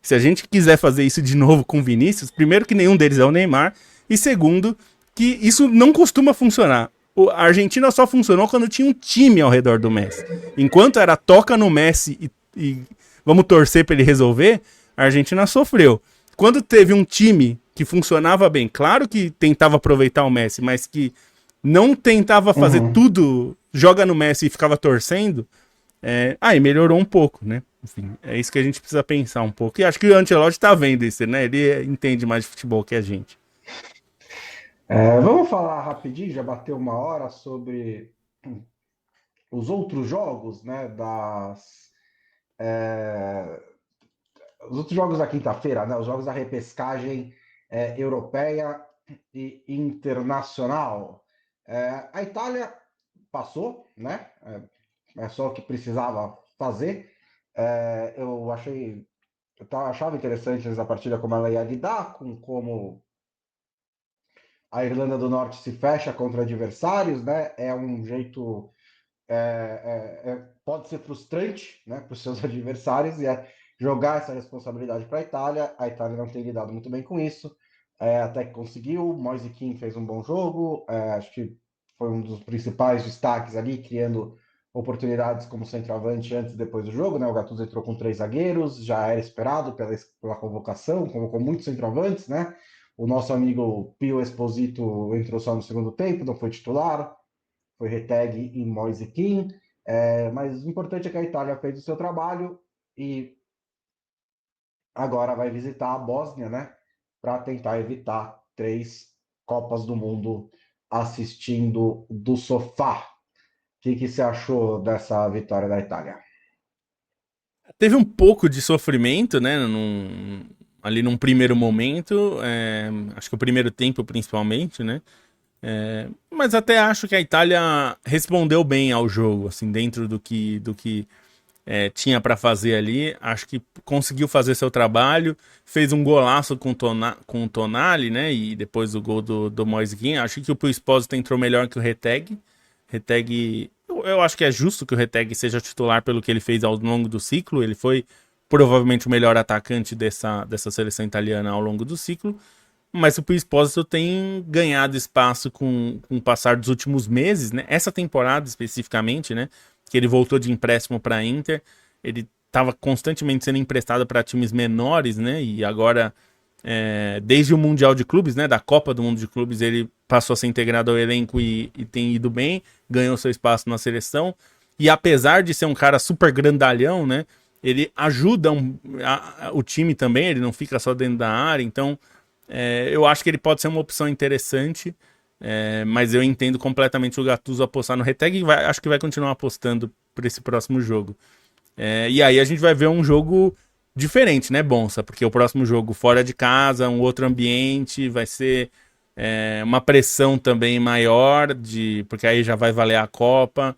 Se a gente quiser fazer isso de novo com o Vinícius, primeiro que nenhum deles é o Neymar, e segundo que isso não costuma funcionar. A Argentina só funcionou quando tinha um time ao redor do Messi. Enquanto era toca no Messi e vamos torcer para ele resolver, a Argentina sofreu. Quando teve um time que funcionava bem, claro que tentava aproveitar o Messi, mas que não tentava fazer uhum. tudo, joga no Messi e ficava torcendo, aí melhorou um pouco, né? Enfim, é isso que a gente precisa pensar um pouco. E acho que o Ancelotti tá vendo isso, né? Ele entende mais de futebol que a gente. Vamos falar rapidinho, já bateu uma hora, sobre os outros jogos, né? É, os outros jogos da quinta-feira, né? Os jogos da repescagem europeia e internacional. A Itália passou, né? É só o que precisava fazer. Eu achava interessante essa partida como ela ia lidar, com como a Irlanda do Norte se fecha contra adversários, né? É um jeito pode ser frustrante, né, para os seus adversários e jogar essa responsabilidade para a Itália. A Itália não tem lidado muito bem com isso, até que conseguiu. Moise Kean fez um bom jogo, acho que foi um dos principais destaques ali, criando oportunidades como centroavante antes e depois do jogo, né? O Gattuso entrou com 3 zagueiros, já era esperado pela convocação, convocou muitos centroavantes, né? O nosso amigo Pio Esposito entrou só no segundo tempo, não foi titular, foi Retegui e Moise Kean. Mas o importante é que a Itália fez o seu trabalho e agora vai visitar a Bósnia, né? Para tentar evitar 3 Copas do Mundo assistindo do sofá. O que você achou dessa vitória da Itália? Teve um pouco de sofrimento, né? Ali num primeiro momento, acho que o primeiro tempo principalmente, né? Mas até acho que a Itália respondeu bem ao jogo, assim, dentro do que tinha para fazer ali. Acho que conseguiu fazer seu trabalho, fez um golaço com o Tonali, né? E depois o gol do Moise Kean. Acho que o Pio Esposito entrou melhor que o Retegui. Retegui, eu acho que é justo que o Retegui seja titular pelo que ele fez ao longo do ciclo. Ele foi provavelmente o melhor atacante dessa seleção italiana ao longo do ciclo. Mas o Pio Esposito tem ganhado espaço com o passar dos últimos meses, né? Essa temporada especificamente, né? Que ele voltou de empréstimo para a Inter, ele estava constantemente sendo emprestado para times menores, né? E agora, desde o Mundial de Clubes, né? Da Copa do Mundo de Clubes, ele passou a ser integrado ao elenco e tem ido bem, ganhou seu espaço na seleção. E apesar de ser um cara super grandalhão, né? Ele ajuda o time também, ele não fica só dentro da área, então eu acho que ele pode ser uma opção interessante, mas eu entendo completamente o Gattuso apostar no Retegui e acho que vai continuar apostando por esse próximo jogo. E aí a gente vai ver um jogo diferente, né, Bonsa? Porque o próximo jogo fora de casa, um outro ambiente, vai ser uma pressão também maior, porque aí já vai valer a Copa.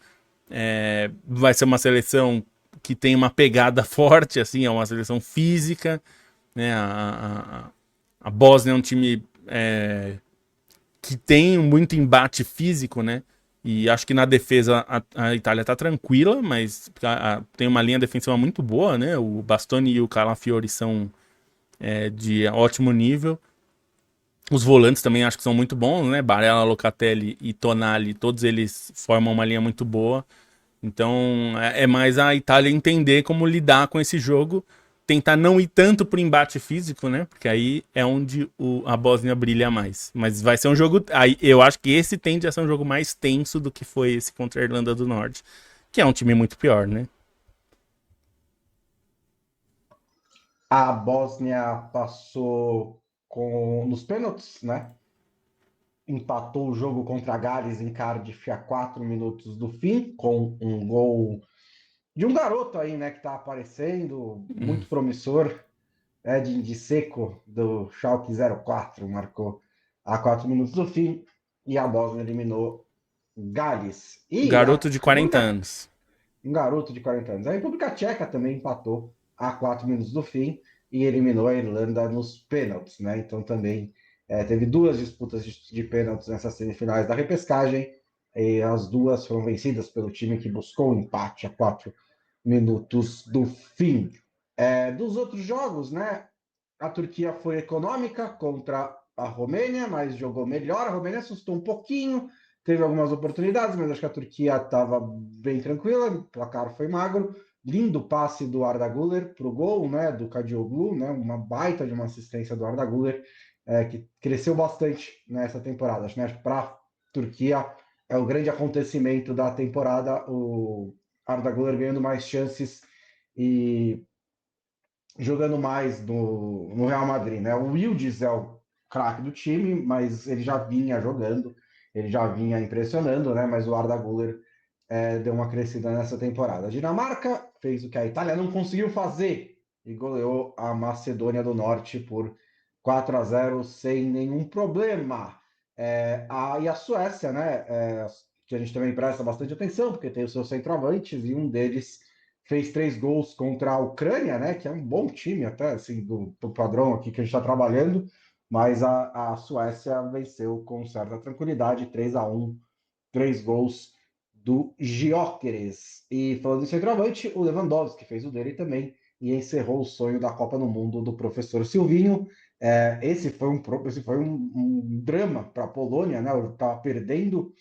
Vai ser uma seleção que tem uma pegada forte, assim, é uma seleção física, né? A Bósnia é um time que tem muito embate físico, né? E acho que na defesa a Itália tá tranquila, mas tem uma linha defensiva muito boa, né? O Bastoni e o Calafiori são de ótimo nível. Os volantes também acho que são muito bons, né? Barella, Locatelli e Tonali, todos eles formam uma linha muito boa. Então é mais a Itália entender como lidar com esse jogo, tentar não ir tanto pro embate físico, né? Porque aí é onde a Bósnia brilha mais. Mas vai ser um jogo. Aí eu acho que esse tende a ser um jogo mais tenso do que foi esse contra a Irlanda do Norte, que é um time muito pior, né? A Bósnia passou nos pênaltis, né? Empatou o jogo contra Gales em Cardiff a 4 minutos do fim, com um gol de um garoto aí, né, que está aparecendo, muito promissor, de Seco, do Schalke 04, marcou a 4 minutos do fim, e a Bósnia eliminou Gales. E a Garoto de 40 República, anos. um garoto de 40 anos. A República Tcheca também empatou a 4 minutos do fim e eliminou a Irlanda nos pênaltis, né? Então também teve duas disputas de pênaltis nessas semifinais da repescagem, e as duas foram vencidas pelo time que buscou o empate a 4 minutos do fim. Dos outros jogos, né? A Turquia foi econômica contra a Romênia, mas jogou melhor. A Romênia assustou um pouquinho, teve algumas oportunidades, mas acho que a Turquia estava bem tranquila. O placar foi magro. Lindo passe do Arda Güler para o gol, né? Do Kadioglu, né? Uma baita de uma assistência do Arda Güler, que cresceu bastante nessa temporada. Acho que para a Turquia é o grande acontecimento da temporada. O Arda Güler ganhando mais chances e jogando mais no Real Madrid, né? O Yildiz é o craque do time, mas ele já vinha jogando, ele já vinha impressionando, né? Mas o Arda Güler deu uma crescida nessa temporada. A Dinamarca fez o que a Itália não conseguiu fazer e goleou a Macedônia do Norte por 4-0 sem nenhum problema. E a Suécia, né? Que a gente também presta bastante atenção, porque tem os seus centroavantes e um deles fez 3 gols contra a Ucrânia, né? Que é um bom time, até assim, do padrão aqui que a gente está trabalhando, mas a Suécia venceu com certa tranquilidade, 3-1, 3 gols do Gyökeres. E falando em centroavante, o Lewandowski fez o dele também e encerrou o sonho da Copa do Mundo do professor Silvinho. Esse foi um drama para a Polônia, né? Estava perdendo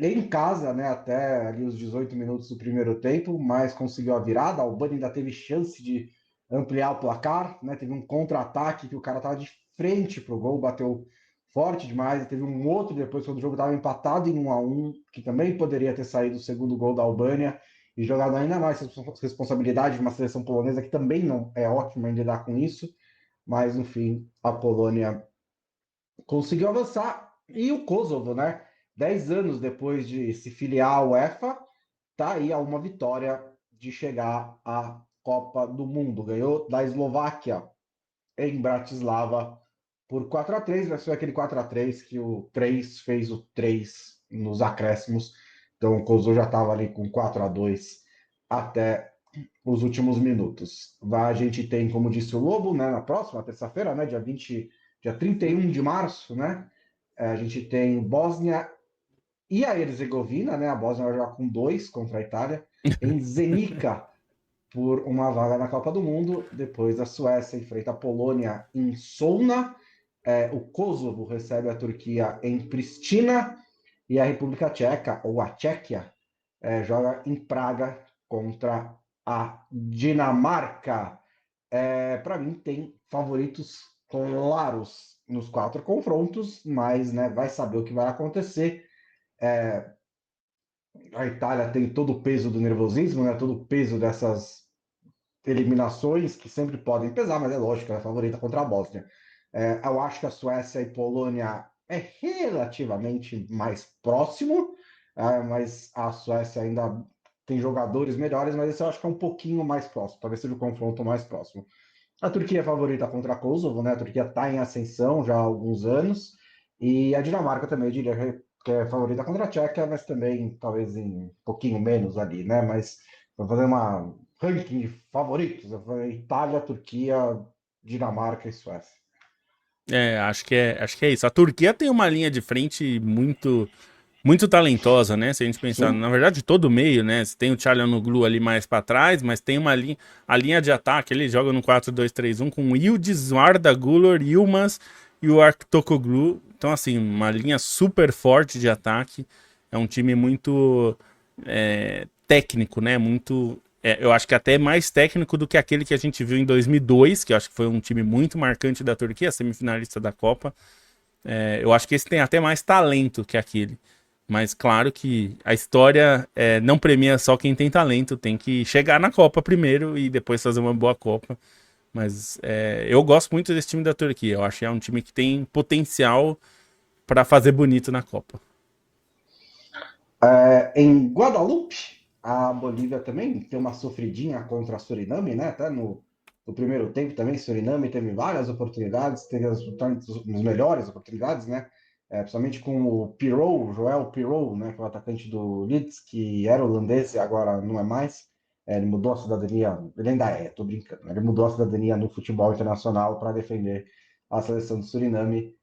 em casa, né, até ali os 18 minutos do primeiro tempo, mas conseguiu a virada. A Albânia ainda teve chance de ampliar o placar, né? Teve um contra-ataque que o cara estava de frente para o gol, bateu forte demais. E teve um outro depois, quando o jogo estava empatado em 1-1, que também poderia ter saído o segundo gol da Albânia e jogado ainda mais responsabilidade de uma seleção polonesa que também não é ótima em lidar com isso. Mas, no fim, a Polônia conseguiu avançar. E o Kosovo, né? 10 anos depois de se filiar à UEFA, tá aí a uma vitória de chegar à Copa do Mundo. Ganhou da Eslováquia em Bratislava por 4-3, mas foi aquele 4-3 que o 3 fez o 3 nos acréscimos. Então o Kosovo já estava ali com 4-2 até os últimos minutos. A gente tem, como disse o Lobo, né, na próxima terça-feira, né, dia 31 de março, né, a gente tem Bósnia e a Herzegovina, né, a Bósnia vai jogar com 2 contra a Itália, em Zenica, por uma vaga na Copa do Mundo. Depois a Suécia enfrenta a Polônia em Solna, o Kosovo recebe a Turquia em Pristina, e a República Tcheca, ou a Tchequia, joga em Praga contra a Dinamarca. Para mim, tem favoritos claros nos 4 confrontos, mas né, vai saber o que vai acontecer. A Itália tem todo o peso do nervosismo, né, todo o peso dessas eliminações que sempre podem pesar, mas é lógico, ela é favorita contra a Bósnia. Eu acho que a Suécia e Polônia é relativamente mais próximo, mas a Suécia ainda tem jogadores melhores, mas esse eu acho que é um pouquinho mais próximo, talvez seja o confronto mais próximo. A Turquia é favorita contra a Kosovo, né? A Turquia está em ascensão já há alguns anos, e a Dinamarca também, eu diria que é favorita contra a Tchequia, mas também talvez em um pouquinho menos ali, né? Mas vou fazer uma ranking de favoritos. Eu falei Itália, Turquia, Dinamarca e Suécia. Acho que é isso. A Turquia tem uma linha de frente muito talentosa, né? Se a gente pensar, Sim. na verdade, todo o meio, né? Você tem o Çalhanoğlu ali mais pra trás, mas tem a linha de ataque, ele joga no 4-2-3-1 com o Yildiz, o Arda Güler, Yilmaz e o Aktürkoğlu. Então, assim, uma linha super forte de ataque. É um time muito técnico, né? Eu acho que até mais técnico do que aquele que a gente viu em 2002, que eu acho que foi um time muito marcante da Turquia, semifinalista da Copa. Eu acho que esse tem até mais talento que aquele. Mas claro que a história não premia só quem tem talento, tem que chegar na Copa primeiro e depois fazer uma boa Copa. Mas eu gosto muito desse time da Turquia. Eu acho que é um time que tem potencial para fazer bonito na Copa. Em Guadalupe, a Bolívia também tem uma sofridinha contra a Suriname, né? Até no primeiro tempo também, Suriname teve várias oportunidades, teve as melhores oportunidades, né? Principalmente com o Pirou, Joel Pirou, né? Que é o atacante do Leeds, que era holandês e agora não é mais. Ele mudou a cidadania, ele ainda tô brincando, né? Ele mudou a cidadania no futebol internacional para defender a seleção do Suriname.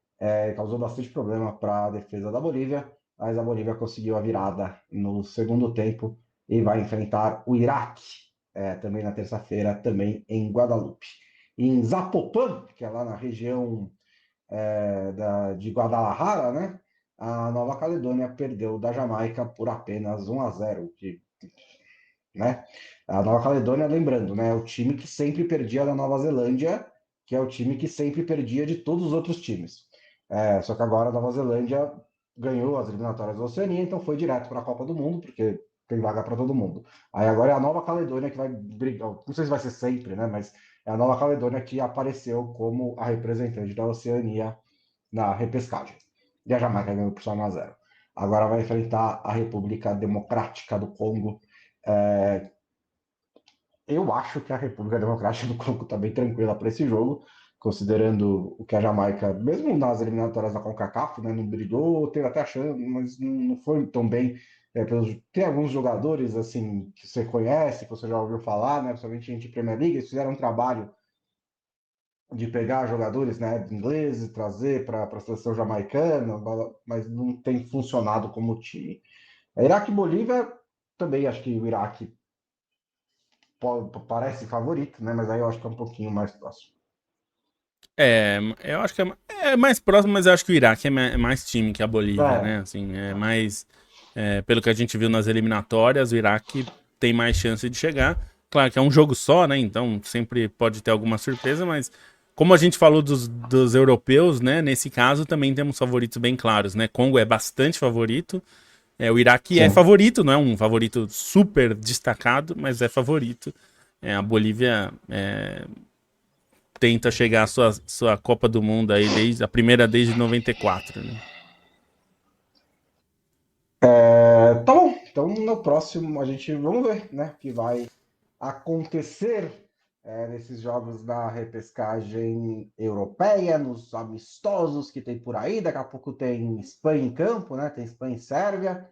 Causou bastante problema para a defesa da Bolívia, mas a Bolívia conseguiu a virada no segundo tempo e vai enfrentar o Iraque, também na terça-feira, também em Guadalupe. E em Zapopan, que é lá na região de Guadalajara, né? A Nova Caledônia perdeu da Jamaica por apenas 1-0. Né? A Nova Caledônia, lembrando, né, é o time que sempre perdia da Nova Zelândia, que é o time que sempre perdia de todos os outros times. Só que agora a Nova Zelândia ganhou as eliminatórias da Oceania, então foi direto para a Copa do Mundo, porque tem vaga para todo mundo. Aí agora é a Nova Caledônia que vai brigar, não sei se vai ser sempre, né, mas é a Nova Caledônia que apareceu como a representante da Oceania na repescagem. E a Jamaica ganhou por só 1-0. Agora vai enfrentar a República Democrática do Congo. Eu acho que a República Democrática do Congo está bem tranquila para esse jogo, considerando o que a Jamaica, mesmo nas eliminatórias da CONCACAF, né, não brigou, teve até a chance, mas não foi tão bem. Tem alguns jogadores assim que você conhece, que você já ouviu falar, né, principalmente gente de Premier League, eles fizeram um trabalho de pegar jogadores, né, ingleses, trazer para a seleção jamaicana, mas não tem funcionado como time. Iraque e Bolívia, também acho que o Iraque parece favorito, né? Mas aí eu acho que é um pouquinho mais próximo. Eu acho que é mais próximo, mas eu acho que o Iraque é mais time que a Bolívia, É, né? Assim, é mais. Pelo que a gente viu nas eliminatórias, o Iraque tem mais chance de chegar. Claro que é um jogo só, né? Então sempre pode ter alguma surpresa, mas como a gente falou dos europeus, né? Nesse caso também temos favoritos bem claros, né? Congo é bastante favorito. O Iraque é sim. favorito, não é um favorito super destacado, mas é favorito. A Bolívia tenta chegar à sua Copa do Mundo aí, a primeira desde 94, né? Tá bom. Então no próximo a gente vamos ver, né? Que vai acontecer nesses jogos da repescagem europeia, nos amistosos que tem por aí. Daqui a pouco tem Espanha em campo, né? Tem Espanha e Sérvia.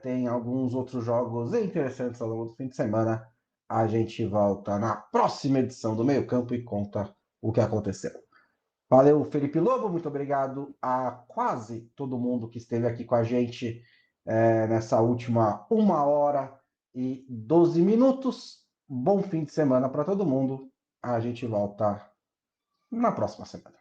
Tem alguns outros jogos interessantes ao longo do fim de semana. A gente volta na próxima edição do Meio Campo e conta o que aconteceu. Valeu, Felipe Lobo. Muito obrigado a quase todo mundo que esteve aqui com a gente nessa última 1h e 12 minutos. Bom fim de semana para todo mundo. A gente volta na próxima semana.